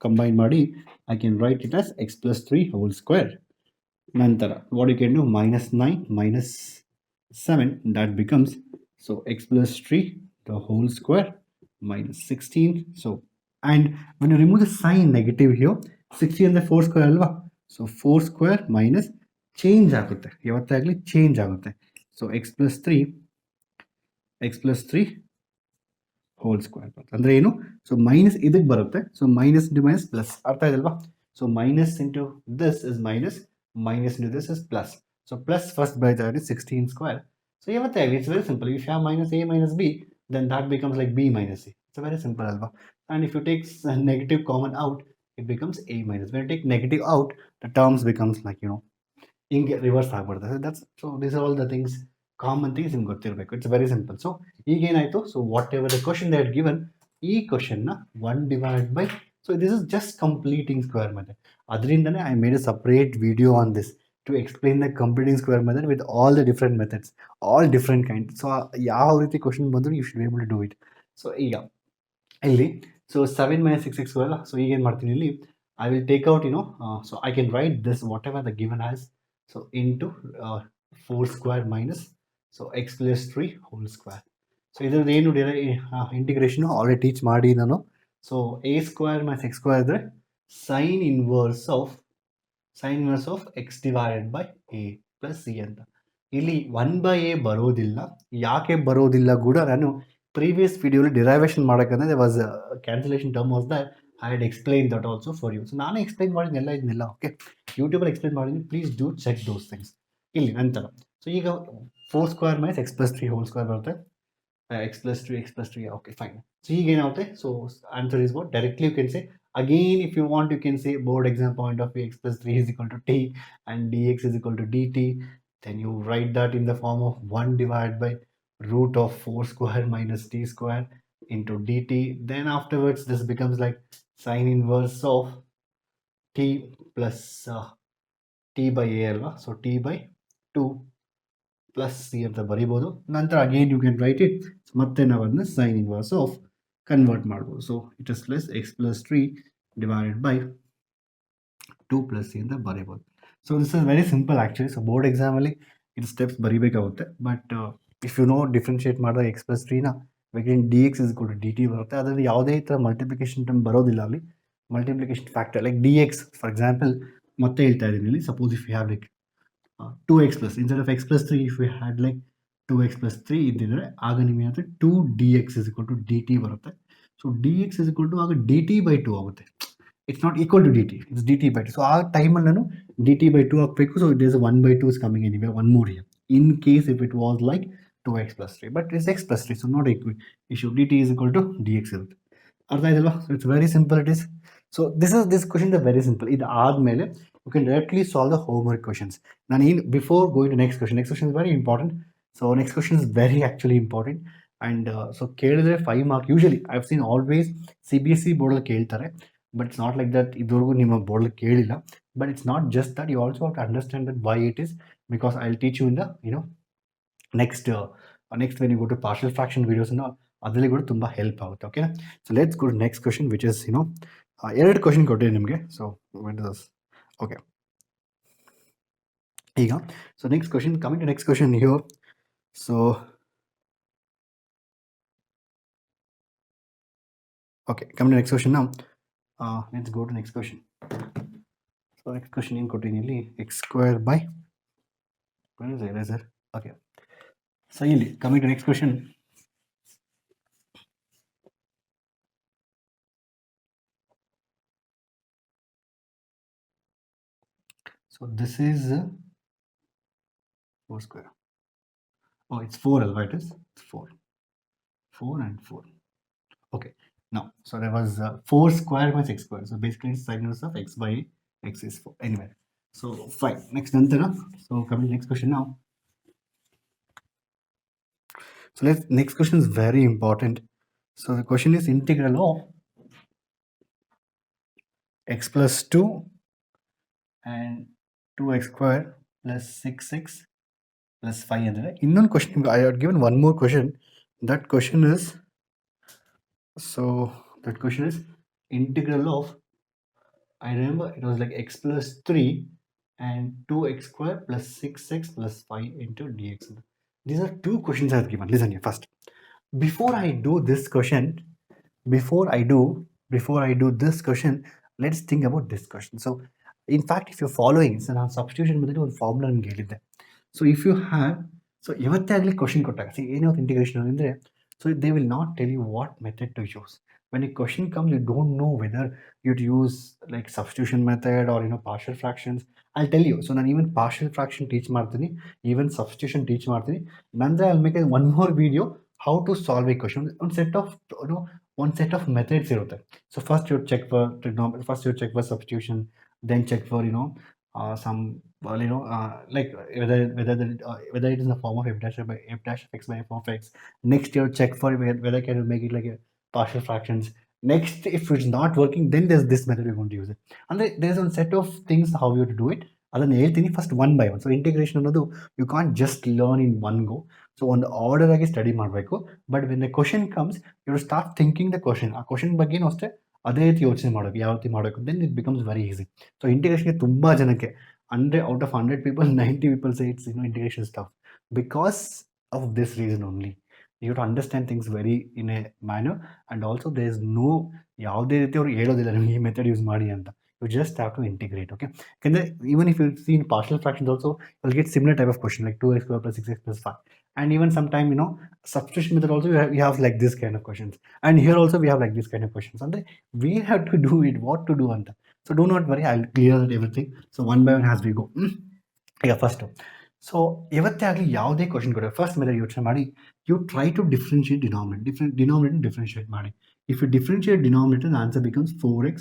combine madi, I can write it as x plus 3 whole square. Nantara, what you can do, minus 9 minus 7, that becomes, so x plus 3 the whole square minus 16. So, and when you remove the sign negative here, 16 and the 4 square alva, so 4 square minus change ಆಗುತ್ತೆ, ಯಾವತ್ತಾಗಲಿ change ಆಗುತ್ತೆ. So x plus 3 whole square ಬರುತ್ತೆ ಅಂದರೆ ಏನು? So minus ಇದಕ್ಕೆ ಬರುತ್ತೆ, so minus into minus plus. ಅರ್ಥ ಇದಲ್ವಾ? So minus into this is minus, minus into this is plus. So plus first ಬರೀತಾ ಇರಿ 16 ಸ್ಕ್ವೇರ್. ಸೊ ಯಾವತ್ತೇ ಆಗಲಿ it's very simple. If you have minus a minus b, then that becomes like b minus c. It's very simple alva. And if you take negative common out, it becomes a minus. When you take negative out, the terms becomes like, ಹಿಂಗೆ reverse ಆಗ್ಬಿಡ್ತದೆ. That's, so this are all the things, common things ನಿಮ್ಗೆ ಗೊತ್ತಿರಬೇಕು. It's very simple. So ಈಗೇನಾಯಿತು, so whatever the question they had given, ಈ ಕ್ವಶನ್ನ 1 divided by, so this is just completing square method. ಅದರಿಂದನೇ I made a separate video on this to explain the completing square method with all the different methods, all different kinds. So ಯಾವ ರೀತಿ question ಬಂದರೂ you should be able to do it. So ಈಗ ಇಲ್ಲಿ, so 7 minus 6x square, so ಈಗ ಏನು ಮಾಡ್ತೀನಿ ಇಲ್ಲಿ, I will take out, so I can write this whatever the given has, so into 4 square minus, so x plus 3 whole square. So ಇದ್ರದ್ದು ಏನು integration already teach ಮಾಡಿ ನಾನು. So a square minus x square ಅಂದರೆ sin inverse of x divided by a plus c ಅಂತ. ಇಲ್ಲಿ 1/a ಬರೋದಿಲ್ಲ. ಯಾಕೆ ಬರೋದಿಲ್ಲ ಕೂಡ ನಾನು ಪ್ರೀವಿಯಸ್ ವಿಡಿಯೋಲಿ ಡಿರೈವೇಷನ್ ಮಾಡೋಕ್ಕಂದ್ರೆ was cancellation term was that I had explain that also for you. So ನಾನೇ ಎಕ್ಸ್ಪ್ಲೈನ್ ಮಾಡಿದ್ನೆಲ್ಲ ಇದನ್ನೆಲ್ಲ. ಓಕೆ, ಯೂಟ್ಯೂಬಲ್ಲಿ ಎಕ್ಸ್ಪ್ಲೈನ್ ಮಾಡಿದ್ದೀನಿ, please do check those things. ಇಲ್ಲಿ ನಂತರ ಸೊ ಈಗ 4 square minus x plus 3 whole square ಬರುತ್ತೆ. x plus 3, okay, fine. So ಈಗ ಏನಾಗುತ್ತೆ, so answer is what, directly you can say, again if you want you can say board exam point of view, x plus 3 is equal to t and dx is equal to dt. Then you write that in the form of 1 divided by root of 4 square minus t square into dt. Then afterwards this becomes like sine inverse of t plus t by a alva, so t by 2 plus c ಅಂತ ಬರಿಬೋದು. ನಂತರ again you can write it, ಮತ್ತೆ ನಾವು ಅದನ್ನ sine inverse of convert ಮಾಡ್ಬೋದು. So it is plus x plus 3 divided by 2 plus c ಅಂತ ಬರೀಬೋದು. So this is very simple actually. So board ಎಕ್ಸಾಮಲ್ಲಿ ಇದು ಸ್ಟೆಪ್ಸ್ ಬರೀಬೇಕಾಗುತ್ತೆ. But if you know differentiate ಮಾಡಿದಾಗ ಎಕ್ಸ್ ಪ್ಲಸ್ 3ನ ಬೇಕಿನ್ ಡಿ ಎಕ್ಸ್ ಇಸ್ ಕೂಡ ಡಿ ಟಿ ಬರುತ್ತೆ. ಅದರಲ್ಲಿ ಯಾವುದೇ ಥರ ಮಲ್ಟಿಪ್ಲಿಕೇಶನ್ ಟರ್ಮ್ ಬರೋದಿಲ್ಲ ಅಲ್ಲಿ. Multiplication factor like D X for example ಮತ್ತೆ ಹೇಳ್ತಾ ಇದ್ದೀನಿ ಇಲ್ಲಿ. Suppose if you have like 2x plus instead of x plus 3, if we had like 2x plus 3 ಇದ್ದಿದ್ರೆ ಆಗ ನಿಮಗೆ ಏನಾಗುತ್ತೆ 2dx is equal to dt ಬರುತ್ತೆ. So dx is equal to ಆಗ dt by 2 ಆಗುತ್ತೆ. It's not equal to dt, it's dt by 2. So ಆ ಟೈಮಲ್ಲಿ ನಾನು dt by 2 ಹಾಕಬೇಕು. So it is 1 by 2 is coming anywhere, one more here in case if it was like 2x plus 3, but it's x plus 3, so not equal issue. dt is equal to dx ಇರುತ್ತೆ. ಅರ್ಥ ಆಯ್ತಲ್ವಾ? So it's very simple it is. So this question is very simple. ಇದು ಆದಮೇಲೆ you can directly solve the homework questions. ನಾನು ಏನು before going to next question is very important. So next question is very actually important. And so ಕೇಳಿದ್ರೆ 5 mark usually I have seen always CBSE ಬೋರ್ಡಲ್ಲಿ ಕೇಳ್ತಾರೆ. But it's not like that. ಇದುವರೆಗೂ ನಿಮ್ಮ ಬೋರ್ಡಲ್ಲಿ ಕೇಳಿಲ್ಲ. But it's not just that, you also have to understand that why it is, because I will teach you in the next when you go to partial fraction videos ಅದರಲ್ಲಿ ಕೂಡ ತುಂಬ help ಆಗುತ್ತೆ. Okay, so let's go to next question which is ಎರಡು question ಕೊಟ್ಟಿದ್ದೀನಿ ನಿಮಗೆ. So okay, ಈಗ so next question, coming to next question here. So okay, coming to next question ನಾವು let's go to next question. So next question ಏನು ಕೊಟ್ಟಿದ್ದೀನಿ ಇಲ್ಲಿ, x square by sir. Okay, so ಇಲ್ಲಿ coming to next question. So this is 4 square. Oh, it's 4 alpha. It is 4 and 4. Okay, now so there was 4 square minus x square. So basically it's sin inverse of x by x is 4. Anyway, so fine. Next nantara. So coming to next question now. So next question is very important. So the question is integral of x plus 2 and 2x square plus 6x plus 5 ಅಂದರೆ ಇನ್ನೊಂದು question. I had given one more question. That question is integral of, I remember it was like x plus 3 and 2x square plus 6x plus 5 into dx. These are two questions I have given. Listen here first. Before I do this question, this question, let's think about this question. So in fact, if you're following, so ನಾನು substitution ಬಂದಿട്ട് ಒಂದು formula ನಿಮ್ಗೆ ಹೇಳಿದ್ದೆ. So if you have, so ಯಾವತ್ತೇ ಆಗಲಿ question ಕೊಟ್ಟಾಗ ಏನಾದ್ರು integration ಅಂದರೆ, so they will not tell you what method to use. When a question comes, you don't know whether you use like substitution method or partial fractions. I tell you. So ನಾನು even partial fraction teach ಮಾಡ್ತೀನಿ, even substitution teach ಮಾಡ್ತೀನಿ. ನಂತರ I make one more video how to solve a question. ಒಂದು set of methods ಇರುತ್ತೆ. So first you check for substitution, then check for some like whether it is in the form of f dash of x by f of x. Next you check for whether can you make it like a partial fractions. Next, if it's not working, then there's this method we're going to use it. And there's a set of things how you have to do it. ಅದನ್ನು ಹೇಳ್ತೀನಿ first one by one. So integration ಅನ್ನೋದು you can't just learn in one go. So ಒಂದು order ಆಗಿ study ಮಾಡಬೇಕು. But when the question comes, you start thinking the question. ಆ question ಬಗ್ಗೆನೂ ಅಷ್ಟೇ ಅದೇ ರೀತಿ ಯೋಚನೆ ಮಾಡಬೇಕು, ಯಾವ ರೀತಿ ಮಾಡಬೇಕು. Then it becomes very easy. So ಇಂಟಿಗ್ರೇಷನ್ಗೆ ತುಂಬ ಜನಕ್ಕೆ out of 100 people 90 people say it's integration stuff because of this reason only. You have to understand things very in a manner, and also there is no ಯಾವುದೇ ರೀತಿ ಅವ್ರು ಹೇಳೋದಿಲ್ಲ ನಿಮಗೆ ಈ method use ಮಾಡಿ ಅಂತ. You just have to integrate. Okay, ಯಾಕಂದರೆ even if you see in partial fractions also, you'll get similar type of question like 2x square plus 6x plus 5. And even sometime substitution method also we have like this kind of questions, and here also we have like this kind of questions, and we have to do it, what to do anta. So do not worry, I'll clear everything. So one by one as we go. Yeah, first. So ಯಾವತ್ತೇ ಆಗಲಿ ಯಾವುದೇ question ಕೊಟ್ಟರೆ first method ಯೋಚನೆ ಮಾಡಿ, you try to differentiate denominator differentiate ಮಾಡಿ. If you differentiate denominator, the answer becomes 4x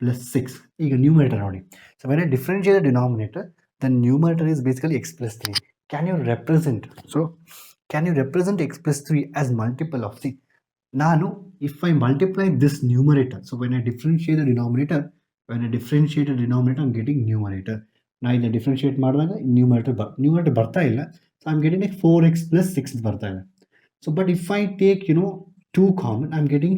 plus 6. ಈಗ numerator ನೋಡಿ. So when I differentiate denominator, the numerator is basically x plus 3. Can you represent? So can you represent x plus 3 as multiple of c? Now, if I multiply this numerator, so when I differentiate the denominator, I'm getting numerator. Now, in the differentiate numerator barta illa, so I'm getting like 4x plus 6 barta illa. So, but if I take 2 common, I'm getting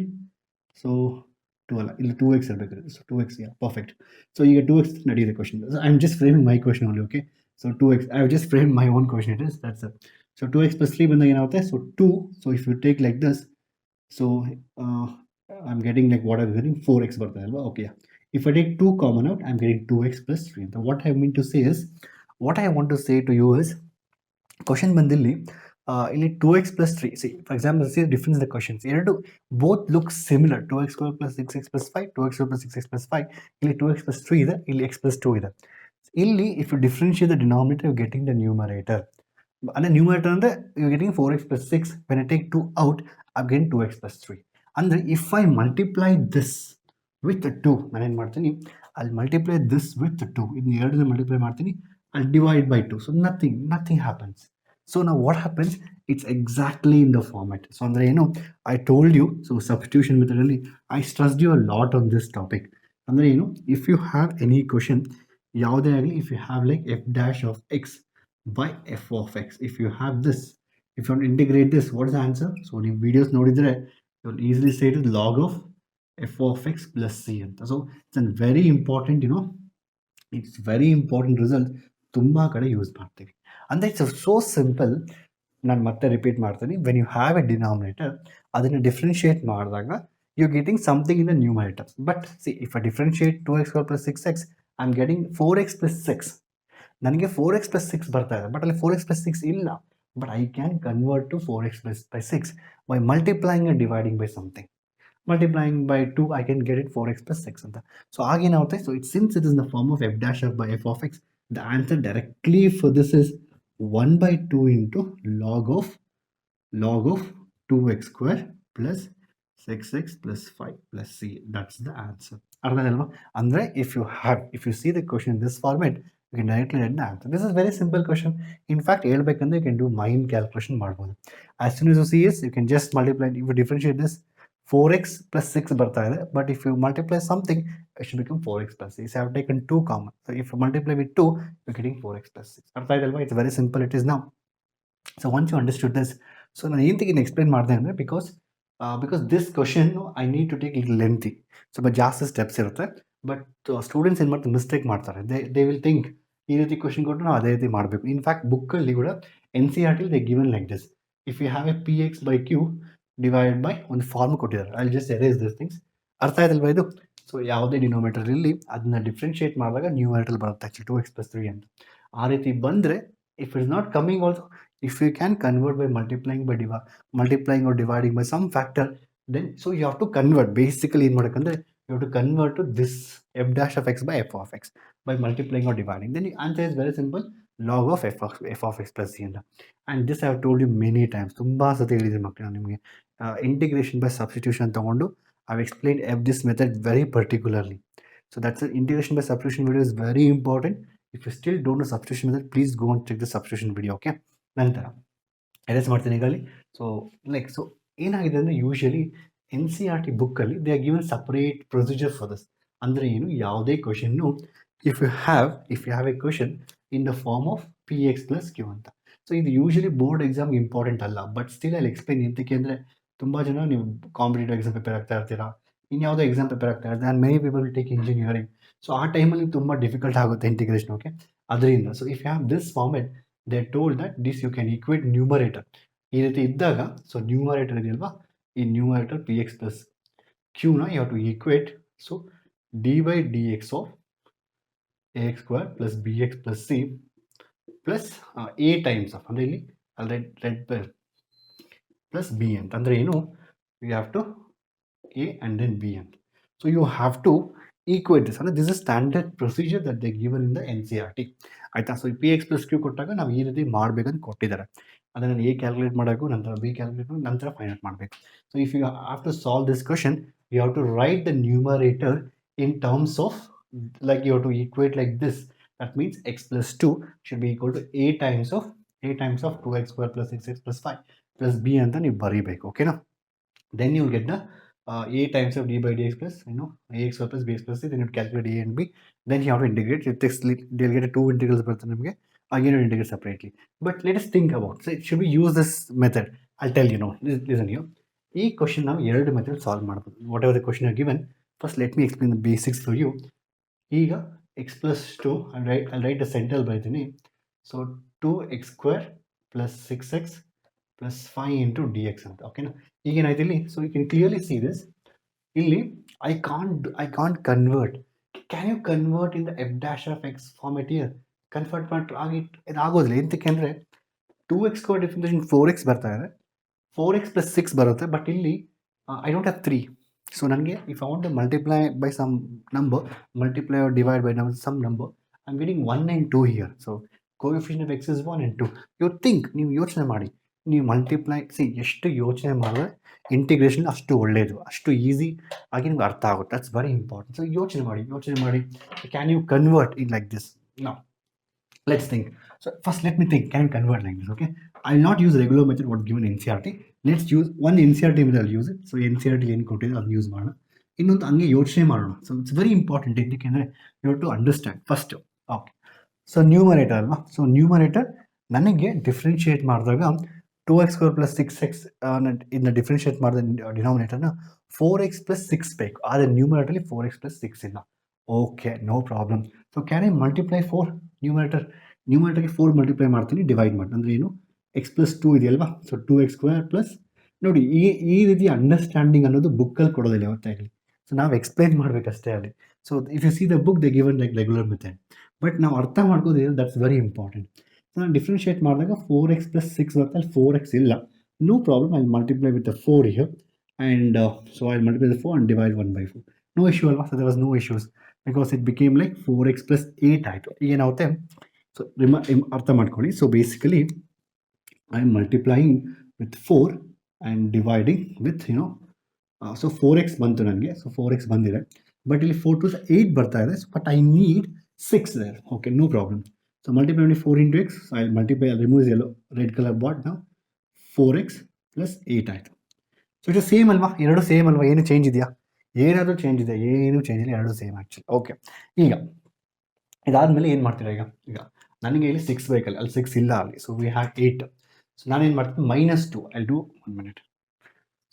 so 2x so 2x, yeah, perfect. So you get 2x. Not the question. So I'm just framing my question only, okay? So 2x. I've just framed my own question. It is that's it. So 2x plus 3 banda out there. So 2. So if you take like this, so I'm getting like what I'm getting 4x barta alva. Okay, yeah. If I take 2 common out, I'm getting 2x plus 3. So what I mean to say is, what I want to say to you is, question ಬಂದಿಲ್ಲಿ ಇಲ್ಲಿ 2x plus 3. See, for example, see the difference in the questions. ಎರಡು both look similar. 2x square plus 6x plus 5, 2x square plus 6x plus 5. ಇಲ್ಲಿ 2x plus 3 ಇದೆ, ಇಲ್ಲಿ x plus 2 ಇದೆ. ಇಲ್ಲಿ if you differentiate the denominator, you're getting the numerator. And the numerator ಅಂದ್ರೆ you're getting 4x plus 6. When I take 2 out, I'm getting 2x plus 3. ಅಂದ್ರೆ if I multiply this with 2, ನಾನು ಏನು ಮಾಡ್ತೀನಿ, I'll multiply this with 2. ಇನ್ನು ಎರಡನ್ನ multiply ಮಾಡ್ತೀನಿ, I'll divide by 2. So nothing happens. So now what happens? It's exactly in the format. So Andre, I told you, so substitution method, I stressed you a lot on this topic. Andre, if you have any question, if you have like f dash of x by f of x, if you have this, if you want to integrate this, what is the answer? So in videos nodidre, you'll easily say it is log of f of x plus c. So it's a very important, it's very important result. ತುಂಬಾ ಕಡೆ use ಮಾಡ್ತೀವಿ. ಅಂದರೆ it's so simple. ನಾನು ಮತ್ತೆ repeat ಮಾಡ್ತೀನಿ, when you have a denominator, ಅದನ್ನು differentiate ಮಾಡಿದಾಗ you getting something in the numerator. But see, if I differentiate 2x plus 6x, I am getting 4x plus 6. ನನಗೆ 4x plus 6 ಬರ್ತಾ ಇದೆ, but ಅಲ್ಲಿ 4x plus 6 ಇಲ್ಲ. But I can convert to 4x plus by 6 by multiplying and dividing by something. Multiplying by 2, I can get it 4x plus 6 ಅಂತ. So ಆಗೇನಾಗುತ್ತೆ, so since it is in the form of f dash of by f of x, the answer directly for this is 1 by 2 into log of 2x square plus 6x plus 5 plus c. That's the answer. ಅರ್ಥ ಅಲ್ವಾ? ಅಂದ್ರೆ if you see the question in this format, you can directly get the answer. This is very simple question. In fact, ಹೇಳ್ಬೇಕಂದ್ರೆ you can do mind calculation ಮಾಡ್ಬೋದು. As soon as you see this, you can just multiply. If you differentiate this, 4x plus 6 ಬರ್ತಾ ಇದೆ, but if you multiply something, it should become 4x plus 6. I have taken 2 common. So if you multiply with 2, you're getting 4x plus 6. ಅರ್ಥ ಆಯ್ತಲ್ವಾ? It's very simple it is now. So once you understood this, so ನಾನು ಏನಂತ explain ಮಾಡಿದೆ ಅಂದರೆ, because this question I need to take little lengthy. ಸ್ವಲ್ಪ ಜಾಸ್ತಿ steps ಇರುತ್ತೆ. But students ಏನು ಮಾಡ್ತಾರೆ, ಮಿಸ್ಟೇಕ್ ಮಾಡ್ತಾರೆ. ದೇ ವಿಲ್ ಥಿಂಕ್ ಈ ರೀತಿ ಕ್ವಶನ್ ಕೊಟ್ಟು ನಾವು ಅದೇ ರೀತಿ ಮಾಡಬೇಕು. ಇನ್ಫ್ಯಾಕ್ಟ್ ಬುಕ್ಕಲ್ಲಿ ಕೂಡ NCERT they given like this. If you have a px by q divide by ಒಂದು ಫಾರ್ಮ್ ಕೊಟ್ಟಿದ್ದಾರೆ. I just erase this things. ಅರ್ಥ ಆಯ್ತಲ್ವಾ ಇದು? ಸೊ ಯಾವುದೇ ಡಿನೋಮಿನೇಟರ್ ಇಲ್ಲಿ ಅದನ್ನ ಡಿಫ್ರೆನ್ಶಿಯೇಟ್ ಮಾಡಿದಾಗ ನ್ಯೂಮರೇಟರ್ ಬರುತ್ತೆ ಆ್ಯಕ್ಚುಲಿ 2x plus 3 ಅಂತ. ಆ ರೀತಿ ಬಂದರೆ, if it is not coming also, if you can convert by multiplying or dividing by some factor, then so you have to convert. Basically in madakandre, you have to convert to this f dash of x by f of x by multiplying or dividing. Then the answer is very simple, log of f of x plus c. And this I have told you many times. Tumba sati helidini makkಳು ನಿಮಗೆ. Integration by substitution ತಗೊಂಡು I have explained this method very particularly. So that's an integration by substitution video is very important. If you still don't know substitution method, please go and check the substitution video, okay? ನಂತರ erase ಮಾಡ್ತೀನಿ ಈಗಲ್ಲಿ. So ಏನಾಗಿದೆ ಅಂದರೆ, usually NCERT ಬುಕ್ಕಲ್ಲಿ they are given separate procedure for this. ಅಂದರೆ ಏನು, ಯಾವುದೇ ಕ್ವಶನ್ನು if you have a question in the form of px plus q ಅಂತ. ಸೊ ಇದು ಯೂಶಲಿ ಬೋರ್ಡ್ ಎಕ್ಸಾಮ್ಗೆ ಇಂಪಾರ್ಟೆಂಟ್ ಅಲ್ಲ, ಬಟ್ ಸ್ಟಿಲ್ ಅಲ್ಲಿ ಎಕ್ಸ್ಪ್ಲೇನ್ ಎಂತಕ್ಕೆ ಅಂದರೆ, ತುಂಬ ಜನ ನೀವು ಕಾಂಪಿಟೇಟಿವ್ ಎಕ್ಸಾಮ್ ಪ್ರಿಪೇರ್ ಆಗ್ತಾ ಇರ್ತೀರಾ, ಇನ್ಯಾವುದೋ ಎಕ್ಸಾಮ್ ಪ್ರಿಪೇರ್ ಆಗ್ತಾ ಇರ್ತಾರೆ, and many people will take engineering. So ಆ ಟೈಮಲ್ಲಿ ತುಂಬ ಡಿಫಿಕಲ್ಟ್ ಆಗುತ್ತೆ ಇಂಟಿಗ್ರೇಷನ್, ಓಕೆ? ಅದರಿಂದ so if you have this format, they told that this you can equate numerator. ಈ ರೀತಿ ಇದ್ದಾಗ, ಸೊ ನ್ಯೂಮರೇಟರ್ ಇದೆಯಲ್ವಾ, ಈ ನ್ಯೂಮರೇಟರ್ px plus q ನ you have to equate. So dy dx of ax square plus bx plus c plus a times of, ಅಂದರೆ ಇಲ್ಲಿ red plus b ಅಂತ. ಅಂದರೆ ಏನು, you have to a and then b ಅಂತ. So you have to equate this. ಅಂದರೆ this is standard procedure that they given in the NCERT. ಆಯಿತಾ? So px plus q ಕೊಟ್ಟಾಗ ನಾವು ಈ ರೀತಿ ಮಾಡಬೇಕಂತ ಕೊಟ್ಟಿದ್ದಾರೆ. ಅದನ್ನು ಎ ಕ್ಯಾಲ್ಕುಲೇಟ್ ಮಾಡಬೇಕು, ನಂತರ ಬಿ ಕ್ಯಾಲ್ಕುಲೇಟ್ ಮಾಡಿ, ನಂತರ ಫೈಂಡ್ ಔಟ್ ಮಾಡಬೇಕು. So if you have to solve this question, you have to write the numerator in terms of, like you have to equate like this. That means x plus 2 should be equal to a times of a times of 2x square plus 6x plus 5 plus b ಅಂತ ನೀವು ಬರೀಬೇಕು. ಓಕೆನಾ? then you will get the a times of d by dx plus ax square plus bx plus c. Then you calculate a and b, then you have to integrate. They'll get a two integrals ಬರ್ತದೆ ನಿಮಗೆ, again you integrate separately. But let us think about, so should we use this method? I'll tell you now. Listen here, ಈ question ನಾವು ಎರಡು method solve ಮಾಡ್ಬೋದು. Whatever the question are given, first let me explain the basics for you. ಈಗ x plus 2, I'll write the central ಬರೀತೀನಿ. So 2x square plus 6x plus 5 into dx ಅಂತ. ಓಕೆನಾ? ಈಗ ಏನಾಯ್ತು ಇಲ್ಲಿ, so you can clearly see this. ಇಲ್ಲಿ I can't convert. Can you convert in the f dash of x format here? Convert ಮಾಡಿ ಇದಾಗೋದಿಲ್ಲ. ಎಂತಕ್ಕೆ ಅಂದರೆ 2x ಸ್ಕ್ವೇರ್ ಡಿಫ್ರೆನ್ಷಿಯೇಷನ್ 4x ಬರ್ತಾ ಇದೆ, 4x plus 6 ಬರುತ್ತೆ. ಬಟ್ ಇಲ್ಲಿ ಐ ಡೋಂಟ್ ಹ್ಯಾವ್ 3. ಸೊ ನನಗೆ if I want to multiply by some number, multiply or divide by some number, I am getting 1 and 2 here. So coefficient of X is 1 and 2. You think, ನೀವು ಯೋಚನೆ ಮಾಡಿ, ನೀವು multiply ಎಷ್ಟು ಯೋಚನೆ ಮಾಡಿದ್ರೆ integration ಅಷ್ಟು ಒಳ್ಳೆಯದು, ಅಷ್ಟು ಈಸಿ ಆಗಿ ನಿಮ್ಗೆ ಅರ್ಥ ಆಗುತ್ತೆ. That's very important. ಸೊ ಯೋಚನೆ ಮಾಡಿ can you convert in like this? No, let's think. So first let me think, can you convert like this? Okay, I'll not use regular method what given NCERT. Let's use one NCERT method. I'll use it. So NCERT ಏನು ಕೊಟ್ಟಿದೆ ಅದನ್ನು use ಮಾಡೋಣ. ಇನ್ನೊಂದು ಹಂಗೆ ಯೋಚನೆ ಮಾಡೋಣ. So it's very important. ಯಾಕೆಂದರೆ you have to understand first. Okay, so numerator ಅಲ್ವಾ? ಸೊ ನ್ಯೂಮರೇಟರ್ ನನಗೆ ಡಿಫ್ರೆನ್ಷಿಯೇಟ್ ಮಾಡಿದಾಗ 2x square plus 6x ಇನ್ನು ಡಿಫ್ರೆನ್ಷಿಯೇಟ್ ಮಾಡಿದ ಡಿನಾಮಿನೇಟರ್ನ 4x plus 6 ಬೇಕು. ಆದರೆ ನ್ಯೂಮರೇಟರ್ಲಿ 4x plus 6 ಇಲ್ಲ. Okay, no problem. So can I multiply 4 ನ್ಯೂಮರೇಟರ್ಗೆ 4 ಮಲ್ಟಿಪ್ಲೈ ಮಾಡ್ತೀನಿ, ಡಿವೈಡ್ ಮಾಡಿ. ಅಂದರೆ ಏನು, ಎಕ್ಸ್ ಪ್ಲಸ್ 2 ಇದೆಯಲ್ವಾ? ಸೊ 2x ಸ್ಕ್ವೇರ್ ಪ್ಲಸ್, ನೋಡಿ ಈ ರೀತಿ ಅಂಡರ್ಸ್ಟ್ಯಾಂಡಿಂಗ್ ಅನ್ನೋದು ಬುಕ್ಕಲ್ಲಿ ಕೊಡೋದಿಲ್ಲ ಯಾವತ್ತಾಗಲಿ. ಸೊ ನಾವು ಎಕ್ಸ್ಪ್ಲೈನ್ ಮಾಡಬೇಕಷ್ಟೇ ಅಲ್ಲಿ. So if you see the book they given like regular method, but ನಾವು ಅರ್ಥ ಮಾಡ್ಕೋದಿಲ್ಲ. That's very important. ಸೊ ನಾನು ಡಿಫ್ರೆನ್ಷಿಯೇಟ್ ಮಾಡಿದಾಗ 4x plus 6 ಬರುತ್ತೆ, ಅಲ್ಲಿ 4x ಇಲ್ಲ. No problem, I multiply with the 4 here and so I multiply the 4 and divide 1/4. No issue ಅಲ್ವಾ? So there was no issues because it became like 4x plus 8 ಆಯಿತು. ಈಗ ಏನಾಗುತ್ತೆ, so ಅರ್ಥ ಮಾಡ್ಕೊಳ್ಳಿ. So basically I am multiplying with 4 and dividing with so 4x ಬಂತು ನನಗೆ. So 4x ಬಂದಿದೆ, but ಇಲ್ಲಿ 4 to 8 ಬರ್ತಾ ಇದೆ. But I need 6 there. Okay, no problem. So multiply only 4 into x. So I multiply, I remove yellow red colour but. ನಾವು 4x plus 8 ಆಯಿತು. So ಇದು same ಅಲ್ವಾ? ಎರಡು ಸೇಮ್ ಅಲ್ವಾ? ಏನು ಚೇಂಜ್ ಇದೆಯಾ? ಏನಾದರೂ ಚೇಂಜ್ ಇದೆ? ಏನು ಚೇಂಜ್ ಇಲ್ಲ, ಎರಡು ಸೇಮ್ ಆ್ಯಕ್ಚುಲಿ. ಓಕೆ, ಈಗ ಇದಾದಮೇಲೆ ಏನು ಮಾಡ್ತೀರಾ? ಈಗ ನನಗೆ ಇಲ್ಲಿ 6 ಬೇಕಲ್ಲ, ಅಲ್ಲಿ 6 ಇಲ್ಲ ಅಲ್ಲಿ. So we have 8. ಸೊ ನಾನೇನು ಮಾಡ್ತೀನಿ, -2. I do 1 minute.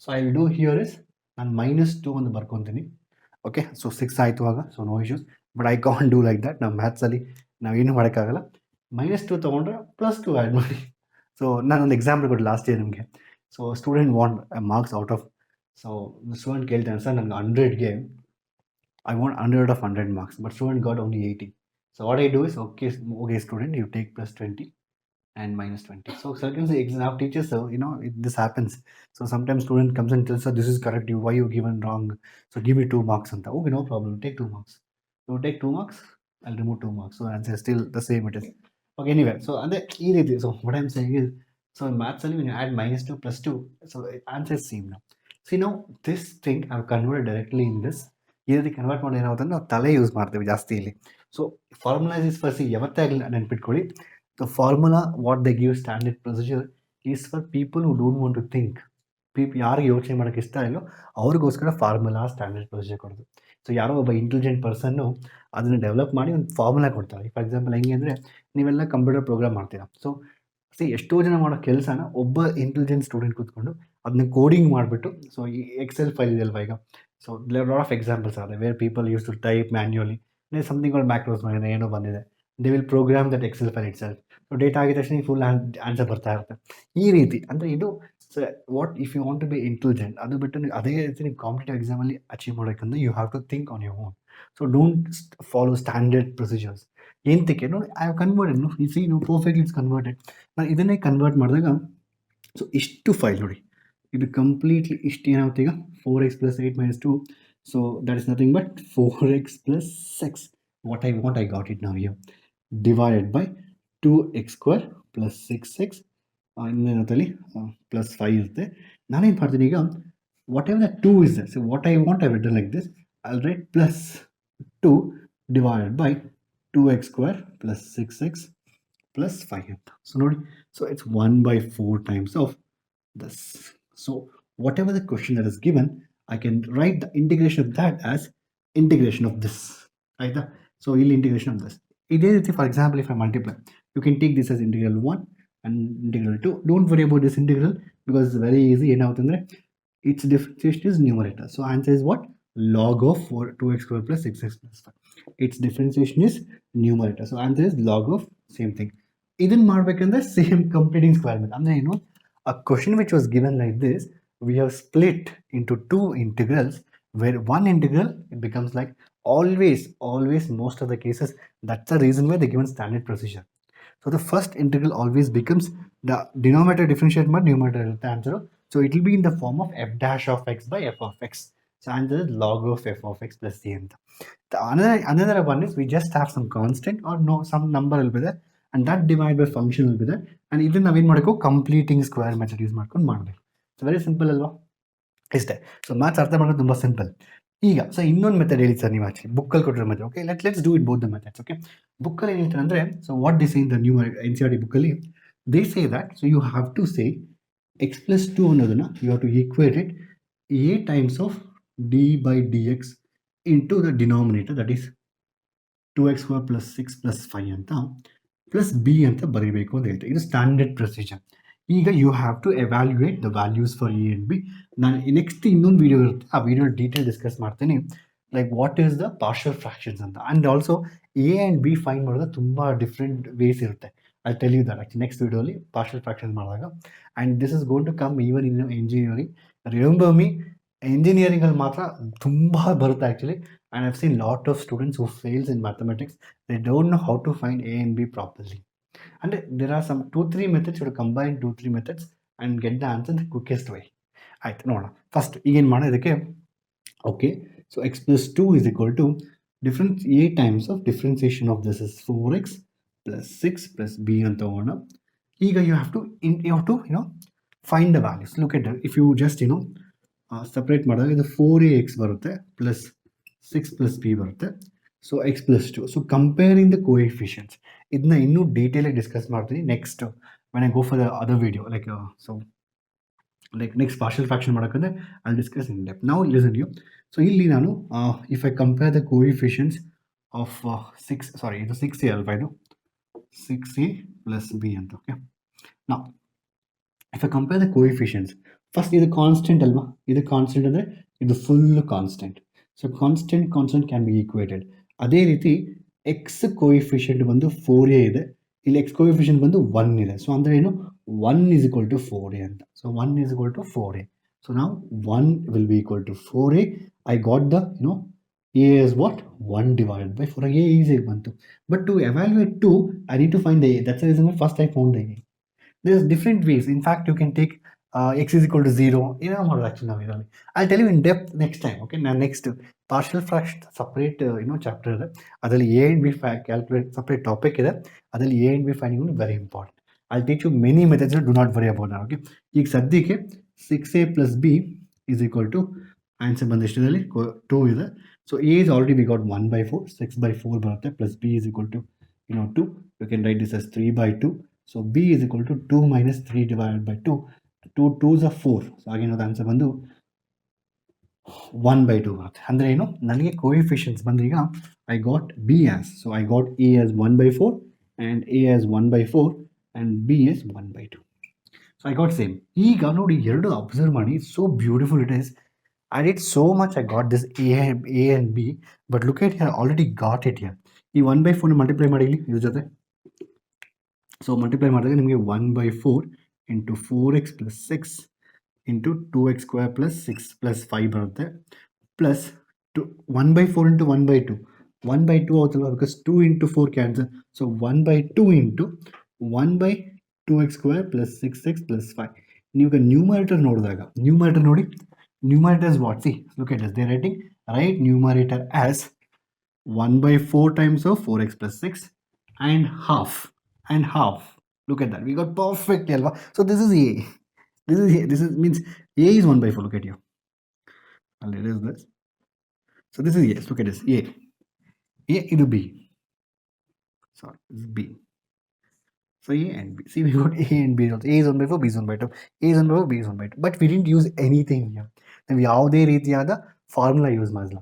So I will do here is, ನಾನು -2 ಒಂದು ಬರ್ಕೊತೀನಿ. ಓಕೆ, ಸೊ 6 ಆಯಿತು ಆಗ. So no issues. But I can't do like that. ನಮ್ಮ ಮ್ಯಾಥ್ಸಲ್ಲಿ ನಾವೇನು ಮಾಡೋಕ್ಕಾಗಲ್ಲ. -2 ತೊಗೊಂಡ್ರೆ +2 ಆ್ಯಡ್ ಮಾಡಿ. ಸೊ ನಾನೊಂದು ಎಕ್ಸಾಂಪಲ್ ಕೊಡಿ ಲಾಸ್ಟ್ ಇಯರ್ ನಿಮಗೆ. So student want marks out of, so student ಕೇಳ್ತಾನೆ, ಸರ್ ನನಗೆ 100ಗೆ I want 100 of 100 marks, but student got only 80. So what I do is, okay student, you take +20 and -20. So certain exam teachers, so this happens. So sometimes student comes and tells, sir, this is correct, why you given wrong, so give me 2 marks. And okay, no problem, take 2 marks. So take 2 marks, I'll remove 2 marks. So answer is still the same it is. Okay, anyway, so so what I'm saying is, so in maths when you add -2 +2, so answer is same now. See, now this thing I've converted directly in this. ಈ ರೀತಿ convert ಮಾಡಿ ಏನಾಗುತ್ತೆ, ನಾವು ತಲೆ use ಮಾಡ್ತೀವಿ ಜಾಸ್ತಿ ಇಲ್ಲಿ. So formulas is first, ಯಾವತ್ತೇ ಆಗಲಿ ನೆನ್ಪಿಟ್ಕೊಳ್ಳಿ. The formula what they give standard procedure is for people who don't want to think. ಯಾರಿಗೆ ಯೋಚನೆ ಮಾಡೋಕ್ಕೆ ಇಷ್ಟ ಇಲ್ಲೋ ಅವ್ರಿಗೋಸ್ಕರ ಫಾರ್ಮುಲಾ ಸ್ಟ್ಯಾಂಡರ್ಡ್ ಪ್ರೊಸೀಜರ್ ಕೊಡೋದು. ಸೊ ಯಾರೋ ಒಬ್ಬ ಇಂಟೆಲಿಜೆಂಟ್ ಪರ್ಸನ್ನು ಅದನ್ನು ಡೆವಲಪ್ ಮಾಡಿ ಒಂದು ಫಾರ್ಮುಲಾ ಕೊಡ್ತಾರೆ. ಫಾರ್ ಎಕ್ಸಾಂಪಲ್ ಹೆಂಗೆ ಅಂದರೆ, ನೀವೆಲ್ಲ ಕಂಪ್ಯೂಟರ್ ಪ್ರೋಗ್ರಾಮ್ ಮಾಡ್ತೀರಾ. ಸೊ ಎಷ್ಟೋ ಜನ ಮಾಡೋ ಕೆಲಸನ ಒಬ್ಬ ಇಂಟೆಲಿಜೆಂಟ್ ಸ್ಟೂಡೆಂಟ್ ಕೂತ್ಕೊಂಡು ಅದನ್ನ ಕೋಡಿಂಗ್ ಮಾಡಿಬಿಟ್ಟು, ಸೊ ಈ ಎಕ್ಸೆಲ್ ಫೈಲ್ ಇದೆಯಲ್ವ ಈಗ, so there are lot of examples are there where people used to type manually. There is something called macros ಮಾಡಿದ್ರೆ ಏನೋ ಬಂದಿದೆ, they will program that excel file itself. So data ಆಗಿದ ತಕ್ಷಣ full answer ಬರ್ತಾ ಇರುತ್ತೆ. ಈ ರೀತಿ ಅಂದರೆ ಇದು, so what if you want to be intelligent, ಅದು ಬಿಟ್ಟು ನೀವು ಅದೇ ರೀತಿ ನೀವು ಕಾಂಪಿಟೇಟಿವ್ ಎಕ್ಸಾಮಲ್ಲಿ ಅಚೀವ್ ಮಾಡೋಕ್ಕಂದ್ರೆ you have to think on your own. So don't follow standard procedures. ಎಂತಕ್ಕೆ ನೋಡಿ, I have converted, you see perfectly it's converted. ನಾನು ಇದನ್ನೇ ಕನ್ವರ್ಟ್ ಮಾಡಿದಾಗ, ಸೊ ಇಷ್ಟು ಫೈಲ್ ನೋಡಿ, ಇದು ಕಂಪ್ಲೀಟ್ಲಿ ಇಷ್ಟು ಏನಾಗುತ್ತೆ ಈಗ, 4x plus 8 minus 2. So that is nothing but 4x plus 6. What I want, I got it now here. Divided by 2x square plus 6x. ಇನ್ನೇನಂತಲ್ಲಿ plus 5 ಇರುತ್ತೆ. ನಾನೇನು ಮಾಡ್ತೀನಿ ಈಗ, what ever the 2 is there. So what I want, I will do like this. I'll write plus 2 divided by 2x square plus 6x plus 5 ಅಂತ. So ನೋಡಿ, so it's 1 by 4 times of this. So whatever the question that is given, I can write the integration of that as integration of this. Right? So ಇಲ್ಲಿ integration of this. ಇದೇ ರೀತಿ, for example, if I multiply, you can take this as integral 1 and integral 2. Don't worry about this integral because it's very easy. ಏನಾಗುತ್ತಂದ್ರೆ its differentiation is numerator. So answer is what? Log of 2x square plus 6x plus 5. Its differentiation is numerator. So answer is log of same thing. ಇದನ್ನ ಮಾಡ್ಬೇಕಂದ್ರೆ same completing square method. ಅಂದ್ರೆ ಏನು, a question which was given like this, we have split into two integrals, where one integral it becomes like always most of the cases. That's the reason why they given standard procedure. So the first integral always becomes the denominator differentiate by numerator answer. So it will be in the form of f dash of x by f of x. So answer is log of f of x plus c. The another one is we just have some constant or no some number will be there, and that divided by function will be there, and ಇದನ್ನ ನಾವೇನು ಮಾಡಬೇಕು, completing square method use ಮಾಡ್ಕೊಂಡು ಮಾಡಬೇಕು. So very simple ಅಲ್ವಾ, ಇಷ್ಟೇ. So maths ಅರ್ಥ ಮಾಡೋದು ತುಂಬ ಸಿಂಪಲ್. ಈಗ ಸೊ ಇನ್ನೊಂದು ಮೆಥಡ್ ಹೇಳಿ ಸರ್, ನೀವು ಆಕ್ಚುಲಿ ಬುಕ್ಕಲ್ಲಿ ಕೊಟ್ಟಿರೋ method. Okay, let's do it both the methods. Okay, ಬುಕ್ಕಲ್ಲಿ ಏನು ಹೇಳ್ತಾರೆ ಅಂದರೆ, so what they say in the new NCERT ಬುಕ್ಕಲ್ಲಿ they say that, so you have to say x plus 2 ಅನ್ನೋದನ್ನ you have to equate it a times of d by dx into the denominator, that is 2x square plus 6 plus 5 ಅಂತ plus B ಅಂತ ಬರೀಬೇಕು ಅಂತ ಹೇಳ್ತಾರೆ. ಇದು standard procedure. ಈಗ you have to evaluate the values for a and b. ನಾನು next ಇನ್ನೊಂದು video ಇರುತ್ತೆ, ಆ ವಿಡಿಯೋ ಡೀಟೇಲ್ ಡಿಸ್ಕಸ್ ಮಾಡ್ತೀನಿ, like what is the partial fractions ಅಂತ. And also a and b find ಮಾಡೋದು ತುಂಬ ಡಿಫ್ರೆಂಟ್ ವೇಸ್ ಇರುತ್ತೆ. I tell you that actually next ವಿಡಿಯೋಲಿ ಪಾರ್ಷಿಯಲ್ ಫ್ರಾಕ್ಷನ್ಸ್ ಮಾಡಿದಾಗ. And this is going to come even in engineering. Remember me, ಇಂಜಿನಿಯರಿಂಗಲ್ಲಿ ಮಾತ್ರ ತುಂಬ ಬರುತ್ತೆ actually. And I've seen lot of students who fails in mathematics. They don't know how to find a and b properly. And there are some 2-3 methods. You have to combine 2-3 methods and get the answer in the quickest way. ಆಯ್ತು ನೋಡೋಣ. First ಈಗೇನು ಮಾಡೋಣ ಇದಕ್ಕೆ. Okay, so x plus 2 is equal to difference a times of differentiation of this is 4x plus 6 plus b ಅಂತ ತಗೋಣ. ಈಗ you have to find the values. Look at that. If you just separate ಮಾಡಿದಾಗ ಇದು 4ax ಬರುತ್ತೆ plus 6 plus b ಬರುತ್ತೆ. So x plus 2. So comparing the coefficients, ಇದನ್ನ ಇನ್ನೂ ಡೀಟೇಲಾಗಿ ಡಿಸ್ಕಸ್ ಮಾಡ್ತೀನಿ next when I go for the other video. Like next partial fraction ಮಾಡೋಕ್ಕಂದ್ರೆ I discuss in depth. ನಾವು ಲಿಸನ್ ಯು. ಸೊ ಇಲ್ಲಿ ನಾನು if I compare the coefficients of 6 ಇದು 6a ಅಲ್ವಾ, ಇದು 6a plus b ಅಂತ. ಓಕೆ, ನಾವು if I compare the coefficients, first ಇದು ಕಾನ್ಸ್ಟೆಂಟ್ ಅಲ್ವಾ, ಇದು ಕಾನ್ಸ್ಟೆಂಟ್ ಅಂದರೆ ಇದು full constant. So constant can be equated. ಅದೇ ರೀತಿ ಎಕ್ಸ್ ಕೋಎಫಿಷಿಯಂಟ್ ಬಂದು 4a ಇದೆ, ಇಲ್ಲಿ ಎಕ್ಸ್ ಕೋಎಫಿಷಿಯಂಟ್ ಬಂದು 1 ಇದೆ. ಸೊ ಅಂದರೆ ಏನು, 1 is equal to 4a ಅಂತ. So 1 is equal to 4a. So ನಾವು 1 will be equal to 4a. I got the a is what, 1 divided by 4. a easy ಬಂತು. But to evaluate 2, I need to find the a. That's the reason why first I found the a. There's different ways. In fact, you can take x is equal to 0. Actually, now I'll tell you in depth next time. Okay, now next partial fraction separate chapter ಇದೆ, ಅದರಲ್ಲಿ a and b calculate separate topic ಇದೆ, ಅದರಲ್ಲಿ a and b finding very important. I'll teach you many methods. Do not worry about that. Okay, ಈಗ ಸದ್ಯಕ್ಕೆ 6a plus b is equal to answer ಬಂದಿಷ್ಟದಲ್ಲಿ 2 ಇದೆ. So a is already we got 1 by 4, 6 by 4 ಬರುತ್ತೆ, plus b is equal to 2. You can write this as 3 by 2. So b is equal to 2 minus 3 divided by 2. 2 2s are 4. So ಹಾಗೇನೋ answer ಬಂದು 1 by 2 ಬರುತ್ತೆ. ಅಂದರೆ ಏನು, ನನಗೆ coefficients ಬಂದು ಈಗ I got b as, so I got a as 1 by 4 and a as 1 by 4 and b as 1 by 2. So I got same. ಈಗ ನೋಡಿ, ಎರಡು ಅಬ್ಸರ್ವ್ ಮಾಡಿ, so beautiful it is. I did so much, I got this a and b, but look at here, already got it here. ಈ 1 by 4 multiply ಮಾಡಿ ಇಲ್ಲಿ ಇದ್ರ ಜೊತೆ. So multiply ಮಾಡಿದಾಗ ನಿಮಗೆ 1 by 4 into 4x plus 6 into 2x square plus 6 plus 5 ಬರುತ್ತೆ, plus 1 by 4 into 1 by 2. 1 by 2 ಆಗುತ್ತಲ್ವ, because 2 into 4 cancel. So 1 by 2 into 1 by 2x square plus 6x plus 5. ನೀವು ನ್ಯೂಮರೇಟರ್ ನೋಡಿದಾಗ, ನ್ಯೂಮರೇಟರ್ ನೋಡಿ, numerator is what? See, look at this. They're writing right numerator as 1 by 4 times of 4x plus 6 and half. Look at that. We got perfect alpha. So this is a. This is means a is 1 by 4. Look at here. And it is this. So this is a. Look at this. A is b. Sorry, this is b. So A and B. See, we got A and B also. A is 1 by 4, B is 1 by 2. A is 1 by 4, B is 1 by 2. But we didn't use anything here. ನಾವು ಯಾವುದೇ ರೀತಿಯಾದ formula use ಮಾಡಿಲ್ಲ.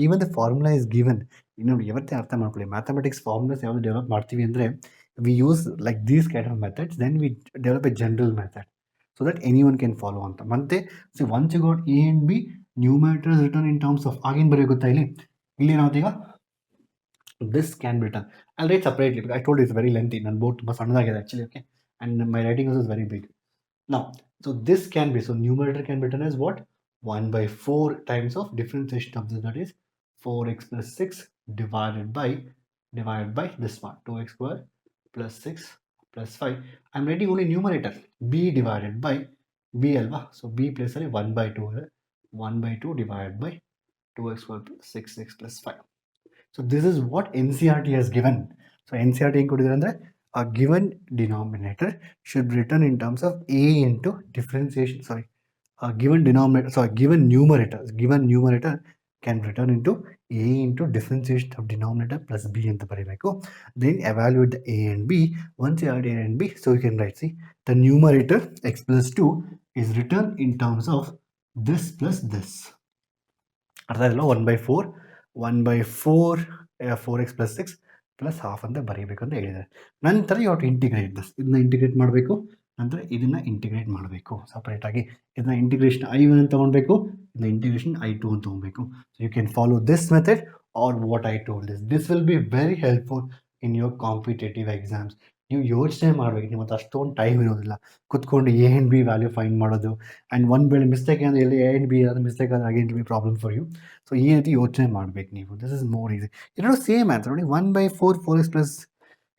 Even the formula is given. ನೋಡಿ ಯಾವತ್ತೇ ಅರ್ಥ ಮಾಡ್ಕೊಳ್ಳಿ, mathematics formulas ಯಾವ್ದು develop ಮಾಡ್ತೀವಿ ಅಂದರೆ we use like these kind of methods, then we develop a general method so that any one can follow ಅಂತ. ಮತ್ತೆ so once you got A and B, numerator is return in terms of, ಆಗೇನು ಬರೆಯೋ ಗೊತ್ತಾ ಇಲ್ಲಿ ನಾವೀಗ this can be written. I'll write separately because I told you it's very lengthy. ನನ್ನ board ತುಂಬ ಸಣ್ಣದಾಗಿದೆ actually, okay, and my writing also is very big. Now, so this can be, so numerator can be written as what? 1 by 4 times of differentiation of this, that is 4x plus 6 divided by this one, 2x square plus 6 plus 5. I'm writing only numerator, b divided by b alva. So b plus 1 by 2, 1 by 2 divided by 2x square plus 6x plus 5. So this is what NCERT has given. So NCERT included a given denominator should be written in terms of a into differentiation. Sorry, a given denominator. So a given numerator can be written into a into differentiation of denominator plus b ಅಂತ ಬರೀಬೇಕು. Then evaluate the a and b. Once you add a and b, so you can write, see, the numerator x plus 2 is written in terms of this plus this. ಅರ್ಥ ಇಲ್ಲ, 1 by 4 4x plus 6 plus half ಅಂತ ಬರೀಬೇಕು ಅಂತ ಹೇಳಿದ್ದಾರೆ. ನಂತರ you to integrate this, ಇದನ್ನ integrate ಮಾಡಬೇಕು, ನಂತರ ಇದನ್ನ ಇಂಟಿಗ್ರೇಟ್ ಮಾಡಬೇಕು ಸಪ್ರೇಟಾಗಿ. ಇದನ್ನ ಇಂಟಿಗ್ರೇಷನ್ I1 ಅಂತ ತೊಗೊಳ್ಬೇಕು, ಇದನ್ನ ಇಂಟಿಗ್ರೇಷನ್ I2 ಅಂತ ತೊಗೊಳ್ಬೇಕು. So you can follow this method or what I told this. This will be very helpful in your competitive exams. ನೀವು ಯೋಚನೆ ಮಾಡಬೇಕು, ನಿಮ್ಮ ಹತ್ರ ಅಷ್ಟೊಂದು ಟೈಮ್ ಇರೋದಿಲ್ಲ ಕುತ್ಕೊಂಡು A and B value find ಮಾಡೋದು. ಆ್ಯಂಡ್ ಒಂದು ವೇಳೆ ಮಿಸ್ಟೇಕ್ ಅಂದರೆ ಎಲ್ಲಿ ಎ ಆ್ಯಂಡ್ ಬಿ ಏನಾದರೂ ಮಿಸ್ಟೇಕ್ ಆದರೆ again be problem for you. So ಈ ರೀತಿ ಯೋಚನೆ ಮಾಡಬೇಕು ನೀವು. This is more easy. ಎರಡು ಸೇಮ್ ಆನ್ಸರ್ ನೋಡಿ, 1 by 4 4x plus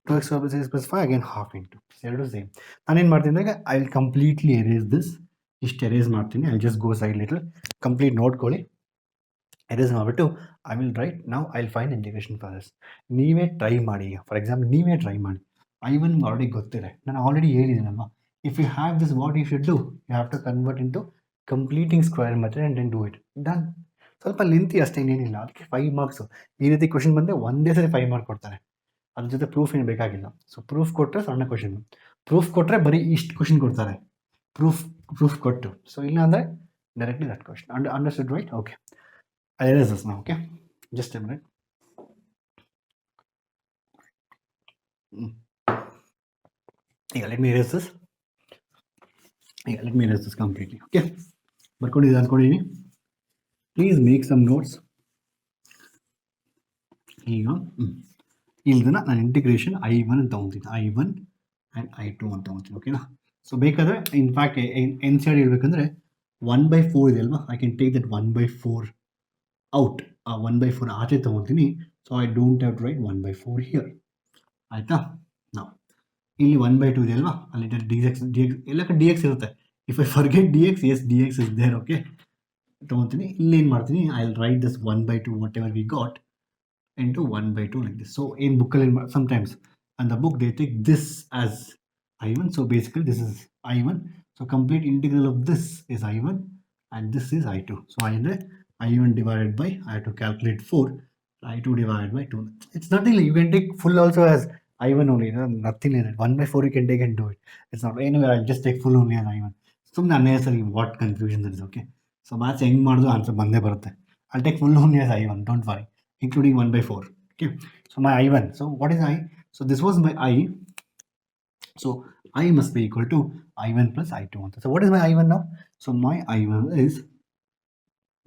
2x plus 6 plus 5 again half into, ಎರಡು ಸೇಮ್. ನಾನೇನು ಮಾಡ್ತೀನಿ ಅಂದರೆ I will completely erase this. ಇಷ್ಟು ಎರೇಸ್ ಮಾಡ್ತೀನಿ. I just go side little, complete ನೋಡ್ಕೊಳ್ಳಿ. ಎರೇಸ್ ಮಾಡಿಬಿಟ್ಟು ಐ ವಿಲ್ ರೈಟ್ ನಾವು I will find integration for this. ನೀವೇ ಟ್ರೈ ಮಾಡಿ. ಫಾರ್ ಎಕ್ಸಾಂಪಲ್ ನೀವೇ ಟ್ರೈ ಮಾಡಿ. I1 ಆಲ್ರೆಡಿ ಗೊತ್ತಿದೆ, ನಾನು ಆಲ್ರೆಡಿ ಹೇಳಿದ್ದೀನಲ್ವಾ. If you have this, what you should do, you have to convert into completing square method and then do it. Done. ಸ್ವಲ್ಪ lengthy ಅಷ್ಟೇ, ಇನ್ನೇನಿಲ್ಲ. ಅದಕ್ಕೆ 5 ಮಾರ್ಕ್ಸು. ಈ ರೀತಿ ಕ್ವಶನ್ ಬಂದರೆ ಒಂದೇ ಸರಿ 5 ಮಾರ್ಕ್ ಕೊಡ್ತಾರೆ. ಅದ್ರ ಜೊತೆ ಪ್ರೂಫ್ ಏನು ಬೇಕಾಗಿಲ್ಲ. ಸೊ ಪ್ರೂಫ್ ಕೊಟ್ಟರೆ ಸಣ್ಣ ಕ್ವಶನ್, ಪ್ರೂಫ್ ಕೊಟ್ಟರೆ ಬರೀ ಇಷ್ಟು ಕ್ವಶನ್ ಕೊಡ್ತಾರೆ, ಪ್ರೂಫ್ ಕೊಟ್ಟು. ಸೊ ಇಲ್ಲ ಅಂದರೆ directly that question. Understood right? Okay, I erase this now. Okay, just a minute. Yeah, let me erase this. Completely. Okay, ಬರ್ಕೊಂಡಿದ್ದೀನಿ ಅಂದ್ಕೊಂಡಿದ್ದೀನಿ. Please make some notes. ಈಗ ಇಲ್ದನ್ನ ನಾನು ಇಂಟಿಗ್ರೇಷನ್ I1 ಅಂತ ತೊಗೊತೀನಿ, I1 ಆ್ಯಂಡ್ I2 ಅಂತ ತೊಗೊತೀನಿ. ಓಕೆನಾ? ಸೊ ಬೇಕಾದರೆ in fact NCERT ಹೇಳ್ಬೇಕಂದ್ರೆ 1 by 4 ಇದೆ ಅಲ್ವಾ, I can take that 1 by 4 out. ಆ 1 by 4 ಆಚೆ ತೊಗೊತೀನಿ. So I don't have to write 1 by 4 here. ಆಯಿತಾ? ನಾವು ಇಲ್ಲಿ 1 by 2 ಇದೆ ಅಲ್ವಾ, ಅಲ್ಲಿ dx ಎಲ್ಲ ಕಡೆ dx ಇರುತ್ತೆ. If I forget dx, as dx is there. Okay, ತೊಗೊತೀನಿ. ಇಲ್ಲಿ ಏನು ಮಾಡ್ತೀನಿ, I will write this 1 by 2 whatever we got into 1 by 2 like this. So in book sometimes and the book they take this as I1. So basically this is I1. So complete integral of this is I1 and this is I2. So I1 divided by, I have to calculate 4, I2 divided by 2. It's nothing like, you can take full also as I1 only, nothing like that. 1 by 4 you can take and do it. It's not anyway, I'll just take full only as I1. So unnecessary, what confusion there is. Okay, so maths ಹೆಂಗೆ ಮಾಡಿದ್ರು answer ಬಂದೇ ಬರುತ್ತೆ. I'll take full only as I1, don't worry, including 1 by 4. Okay, so my I1, so what is I? So this was my I, so I must be equal to I1 plus I2. So what is my I1 now? So my I1 is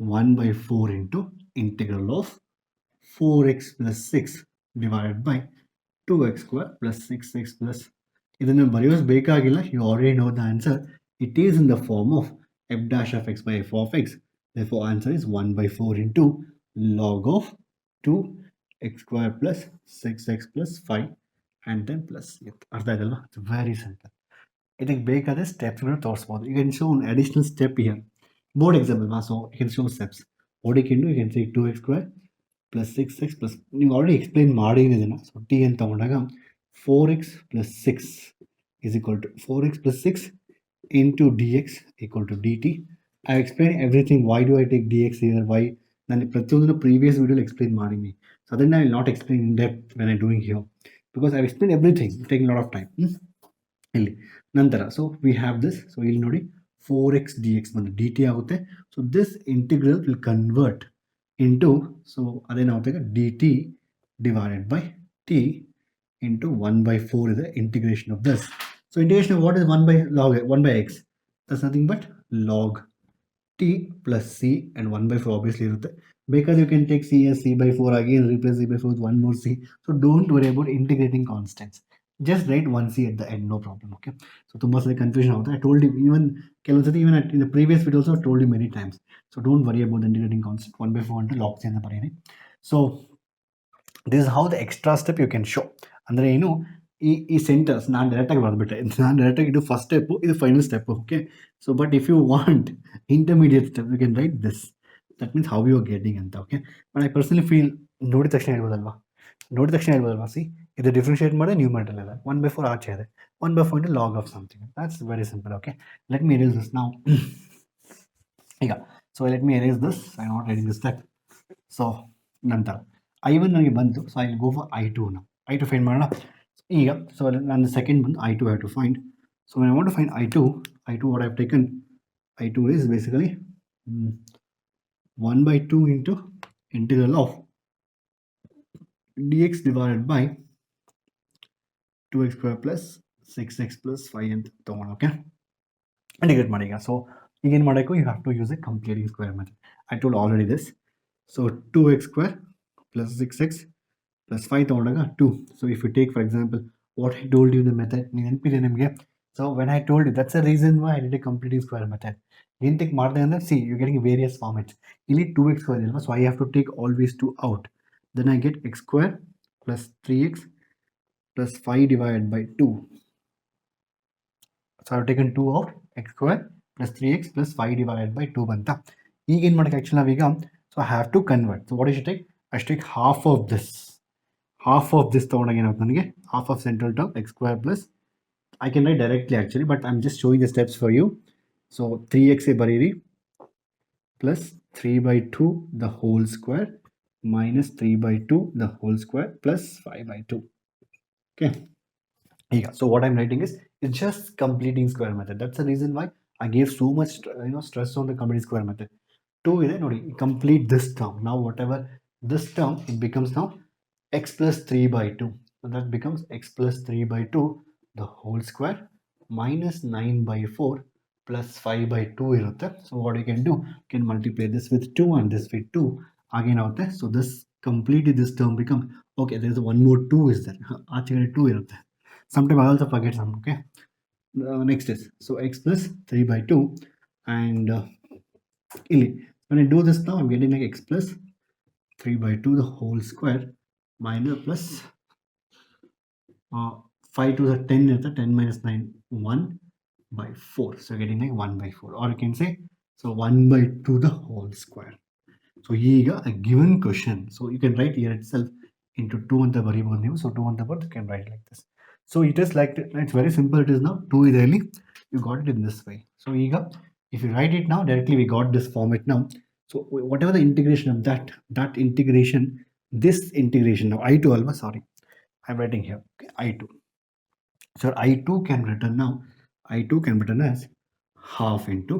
1 by 4 into integral of 4x plus 6 divided by 2x square plus 6x plus, ಇದನ್ನು ಬರೆಯೋದು ಬೇಕಾಗಿಲ್ಲ, you already know the answer. It is in the form of f dash of x by f of x. Therefore answer is 1 by 4 into log of 2x square plus 6x plus 5 and then plus. ಅರ್ಥ ಆಯ್ತಲ್ವಾ? It's very simple. ಇದಕ್ಕೆ ಬೇಕಾದರೆ ಸ್ಟೆಪ್ಸ್ಗಳು ತೋರಿಸ್ಬೋದು. You can show an additional step here. Board exam ಅಲ್ವಾ, so you can show steps. ಓಡಿಕೊಂಡು you can say 2x square plus 6x plus, ನೀವು already explain ಮಾಡಿದ್ದೀನಿ ಇದನ್ನು. ಸೊ ಟಿ ಅಂತ ತಗೊಂಡಾಗ 4x plus 6 is equal to 4x plus 6 into dx equal to dt. I explained everything. Why do I take dx here? Why? ನಾನು ಪ್ರತಿಯೊಂದನ್ನು previous ವಿಡಿಯೋಲಿ explain ಮಾಡಿದ್ದೀನಿ. So ಅದನ್ನು I will not explain in depth when I doing here. because I've explained everything, taking a lot of time. ಇಲ್ಲಿ ನಂತರ so we have this. So ಇಲ್ಲಿ ನೋಡಿ 4x dx ಬಂದು dt ಆಗುತ್ತೆ. So this integral will convert into, so ಅದೇನಾಗುತ್ತೆ ಈಗ dt divided by t into 1/4 is the integration of this. So integration of what is 1 by log 1 by x? That's nothing but log t plus c, and 1/4 obviously irutte, because you can take c as c by 4 again, replace c by 4 with one more c. So don't worry about integrating constants, just write 1c at the end, no problem. Okay, so tumba sala confusion avutte. I told you even ಕೆಲವೊಂದ್ಸತಿ even in the previous video also I told you many times. So don't worry about the integrating constant. 1/4 into log c ಅಂತ ಬರೀರಿ. So this is how the extra step you can show. ಅಂದರೆ ಏನು, ಈ sentence ನಾನು ಡೈರೆಕ್ಟಾಗಿ ಬರೆದ್ಬಿಟ್ಟೆ, ನಾನು ಡೈರೆಕ್ಟಾಗಿ ಇದು ಫಸ್ಟ್ ಸ್ಟೆಪ್ಪು, ಇದು final step. Okay, so but if you want intermediate step you can write this. That means how you are getting ಅಂತ. Okay, but I personally feel ನೋಡಿದ ತಕ್ಷಣ ಹೇಳ್ಬೋದಲ್ವಾ, ಸಿ ಇದು ಡಿಫ್ರೆನ್ಷಿಯೇಟ್ ಮಾಡಿ ನ್ಯೂಮರೇಟರ್ ಇದೆ, 1/4 ಆಚೆ ಇದೆ, 1/4 into log of something. That's very simple. Okay, let me erase this now. ಈಗ so let me erase this. I not writing this step. So ನಂತರ I1 ನನಗೆ ಬಂತು. So I will go for I2 ನಾವು. I2 find ಮಾಡೋಣ ಈಗ. So ನನ್ನ second ಬಂದು I2 I have to find. So when I want to find I2 what I have taken, I2 is basically 1/2 into integral of dx divided by 2x square plus 6x plus 5 ಅಂತ ತಗೋಣ. Okay, integrate ಮಾಡಿ ಈಗ. So ಈಗೇನು ಮಾಡೋಕ್ಕೂ you have to use a completing square method. I told already this. So 2x square plus 6x plus 5 ತಗೊಂಡಾಗ 2. So if you take for example what I told you in the method, ನೆನಪಿದೆ ನಿಮಗೆ. So when I told you, that's the reason why I did a completing square method. ಏನು take ಮಾಡಿದೆ ಅಂದರೆ, see you're getting various formats. ಇಲ್ಲಿ 2x square ಇಲ್ವಾ, so I have to take always 2 out. Then I get x square plus 3x plus 5 divided by 2. So I've taken 2 out, x square plus 3x plus 5 divided by 2 ಬಂತ. ಈಗ ಏನು ಮಾಡೋಕ್ಕೆ actually ನಾವೀಗ, so I have to convert. So what I should take? I should take half of this ತಗೊಂಡಾಗ ಏನಾಗುತ್ತೆ ನನಗೆ, half of central term x square plus, I can write directly actually, but I'm just showing the steps for you. So 3x ಬರೀರಿ plus 3/2 the whole square minus 3/2 the whole square plus 5/2. Okay, so what I'm writing is, it's just completing square method. That's the reason why I gave so much stress on the completing square method. 2 ಇದೆ ನೋಡಿ, complete this term. Now whatever this term, it becomes now x plus 3/2. So that becomes x plus 3/2 the whole square minus 9/4 plus 5/2 ಇರುತ್ತೆ. So what you can do, you can multiply this with 2 and this with 2 again ಆಗುತ್ತೆ. So this completely this term becomes, okay, there is one more 2 is there, ಆಚೆಗಡೆ 2 ಇರುತ್ತೆ. Sometimes I also forget some. Okay, next is, so x plus 3/2 and ಇಲ್ಲಿ when I do this now, I'm getting like x plus 3/2 the whole square minus plus 5 to the 10 is the 10 minus 9, 1/4. So getting like 1/4, or you can say, so 1/2 the whole square. So here a given question, so you can write here itself into 2 ಅಂತ ಬರೀಬಹುದು ನೀವು. So 2 ಅಂತ ಬರೆದು you can write like this. So it is like, it's very simple. It is now 2 is early, you got it in this way. So here if you write it now directly, we got this format now. So whatever the integration of that integration, this integration now I2 alva, sorry, I'm writing here, okay, I2. So I2 can written now, I2 can written as half into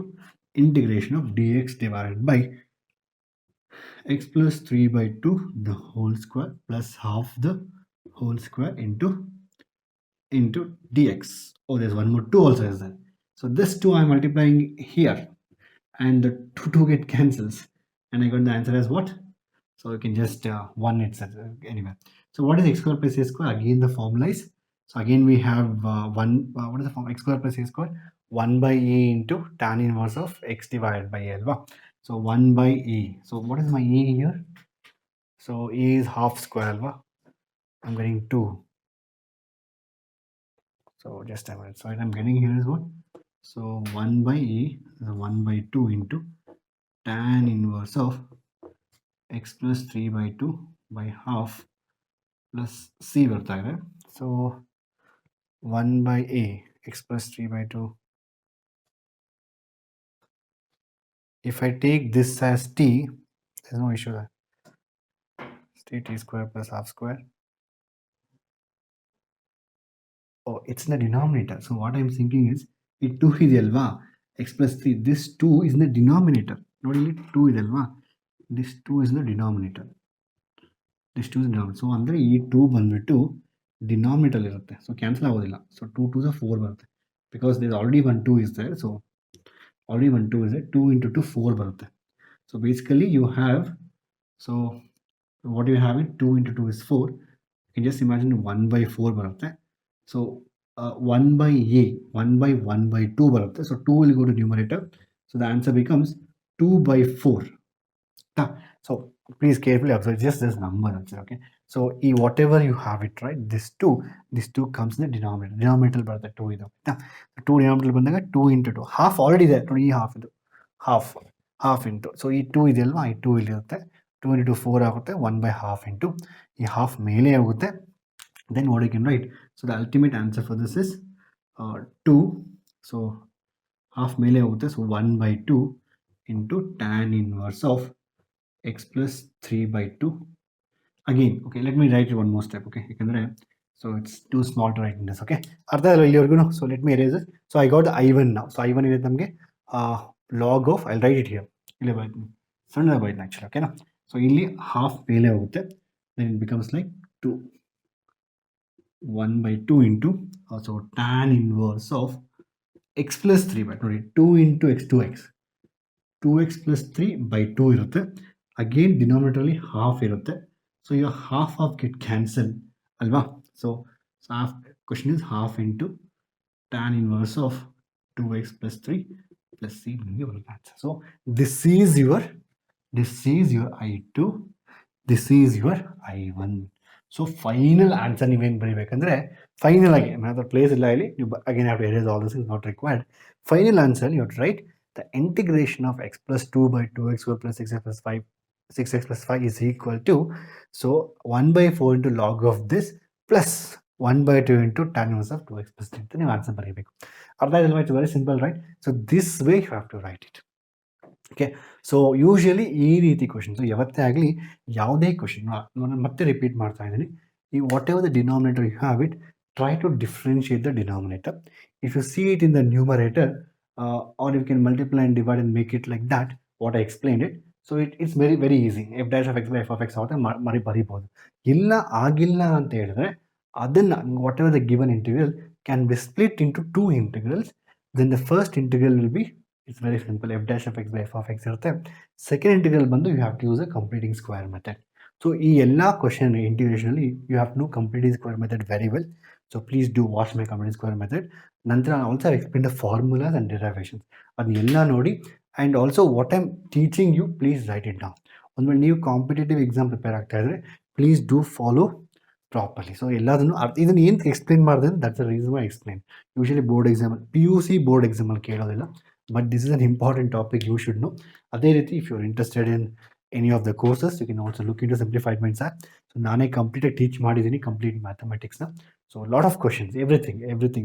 integration of dx divided by x plus 3/2 the whole square plus half the whole square into dx. Oh, there's one more 2 also is there. So this 2 I'm multiplying here, and the 2 get cancels, and I got the answer as what? So you can just 1 itself anyway. So what is x square plus a square? Again the formula is, so again we have what is the form? X square plus a square 1/e into tan inverse of x divided by a. So 1/e. So what is my e here? So e is half square alva. I'm getting 2. So just a minute. So what I'm getting here is what? So 1/e is 1/2 into tan inverse of x plus 3/2 by half plus c ಬರ್ತಾ ಇದೆ. So 1/a x plus 3/2. If I take this as t, there's no issue there. T square plus half square Oh, it's in the denominator. So what I'm thinking is, ಈ 2 ಇದೆಯಲ್ವಾ x plus 3, this 2 is in the denominator. ನೋಡಿ ಇಲ್ಲಿ 2 ಇದೆಯಲ್ವಾ, this 2 is in the denominator. This 2 is denominator. So ಅಂದರೆ ಈ 2 ಬಂದ್ಬಿಟ್ಟು denominator ಇರುತ್ತೆ. So cancel ಆಗೋದಿಲ್ಲ. ಸೊ 2 2 4 ಬರುತ್ತೆ. Because this already 1 2 is there. So already 1 2 is there. 2 into 2 4 ಬರುತ್ತೆ. So basically you have, so what you have it, 2 into 2 is 4. You can just imagine 1 by 4 ಬರುತ್ತೆ. So 1 by a, 1 by 1 by 2 ಬರುತ್ತೆ. So 2 will go to numerator. So the answer becomes 2 by 4. So please carefully observe just this number answer. Okay, so whatever you have it, right, this 2 comes in the denominator. Denominator ಬರುತ್ತೆ 2 ಇದು. 2 denominator ಬಂದಾಗ 2 into 2 half already there. ನೋಡಿ ಈ half ಇದು half into, so ಈ 2 ಇದೆಯಲ್ವಾ, ಈ 2 ಇಲ್ಲಿ ಇರುತ್ತೆ. 2 into 4 ಆಗುತ್ತೆ, 1 by half into ಈ half ಮೇಲೆ ಆಗುತ್ತೆ. Then what you can write, so the ultimate answer for this is 2. So half ಮೇಲೆ ಆಗುತ್ತೆ, so 1 by 2 into tan inverse of x plus 3 by 2. Again, okay, let me write it one more step. Okay, ಯಾಕಂದ್ರೆ so it's too small to write in this. Okay, ಅರ್ಥ ಅಲ್ಲ ಇಲ್ಲಿವರೆಗೂ. So let me erase it. So I got the I1 now. So I1 ಇದೆ ನಮಗೆ log of, I'll write it here. ಇಲ್ಲಿ ಬೈತು ಸಣ್ಣ ಬೈತು actually. ಓಕೆನಾ, so ಇಲ್ಲಿ ಹಾಫ್ ಮೇಲೆ ಹೋಗುತ್ತೆ, then it becomes like 2, 1 by 2 into also tan inverse of x plus 3 by 2. 2 into x, 2x plus 3 by 2 ಇರುತ್ತೆ. Again denominator ಅಲ್ಲಿ half ಇರುತ್ತೆ. So your half get cancelled ಅಲ್ವಾ. So half, question is half into tan inverse of 2x plus 3 plus c. So this is your I2, this is your I1. So final answer ನೀವೇನು ಬರೀಬೇಕಂದ್ರೆ, final ಆಗಿ ಏನಾದರೂ place ಇಲ್ಲ ಇಲ್ಲಿ, ನೀವು again have to erase all this, is not required. Final answer you have to write the integration of x plus 2 by 2x square plus 6x plus 5 is equal to, so 1 by 4 into log of this plus 1 by 2 into tan inverse of 2x plus 3 ಅಂತ ನೀವು answer ಬರೀಬೇಕು. ಅರ್ಥ ಆಯ್ತಲ್ವಾ? It's very simple, right? So this way you have to write it. Okay, so usually ಈ ರೀತಿ questions ಯಾವತ್ತೇ ಆಗಲಿ, ಯಾವುದೇ question ನಾನು ಮತ್ತೆ ರಿಪೀಟ್ ಮಾಡ್ತಾ ಇದ್ದೀನಿ, ಈ whatever the denominator you have it, try to differentiate the denominator. If you see it in the numerator or you can multiply and divide and make it like that, what I explained it. So it's very very easy. f dash of x by f of x ಆಗುತ್ತೆ, ಬರೀಬೋದು. ಇಲ್ಲ ಆಗಿಲ್ಲ ಅಂತ ಹೇಳಿದ್ರೆ, ಅದನ್ನು what ever the given integral can be split into 2 integrals. Then the first integral will be, it's very simple, f dash of x by f of x ಇರುತ್ತೆ. Second integral ಬಂದು you have to use a completing square method. So ಈ ಎಲ್ಲ question ಇಂಟಿಗ್ರೇಷನಲ್ಲಿ you have to know completing square method very well. So please do watch my completing square method. ನಂತರ also explain the formulas and derivations, ಅದನ್ನೆಲ್ಲ ನೋಡಿ. And also what I'm teaching you, please write it down. ಒಂದು ವೇಳೆ ನೀವು competitive exam prepare ಆಗ್ತಾ ಇದ್ದರೆ please do follow properly. So ಎಲ್ಲದನ್ನು ಇದನ್ನು ಏನು ಎಕ್ಸ್ಪ್ಲೇನ್ ಮಾಡಿದೆ, that's the reason why explain. Usually board ಎಕ್ಸಾಮಲ್ಲಿ, PUC ಬೋರ್ಡ್ ಎಕ್ಸಾಮಲ್ಲಿ ಕೇಳೋದಿಲ್ಲ, but this is an important topic, you should know. ಅದೇ ರೀತಿ if you are interested in any of the courses, you can also look into simplified Minds app. So ನಾನೇ ಕಂಪ್ಲೀಟಾಗಿ teach ಮಾಡಿದ್ದೀನಿ, complete ಮ್ಯಾಥಮೆಟಿಕ್ಸ್ನ. So a lot of questions, everything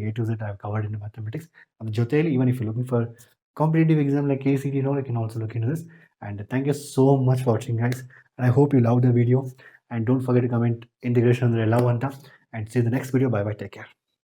A to Z I have covered in mathematics. ಅದ್ರ ಜೊತೆಯಲ್ಲಿ even if you're looking for competitive exam like KCT, you can also look into this. And thank you so much for watching, guys. And I hope you loved the video. And don't forget to comment integration ಅಂದ್ರೆ ಎಲ್ಲವೂ ಅಂತ. And see you in the next video. Bye bye. Take care.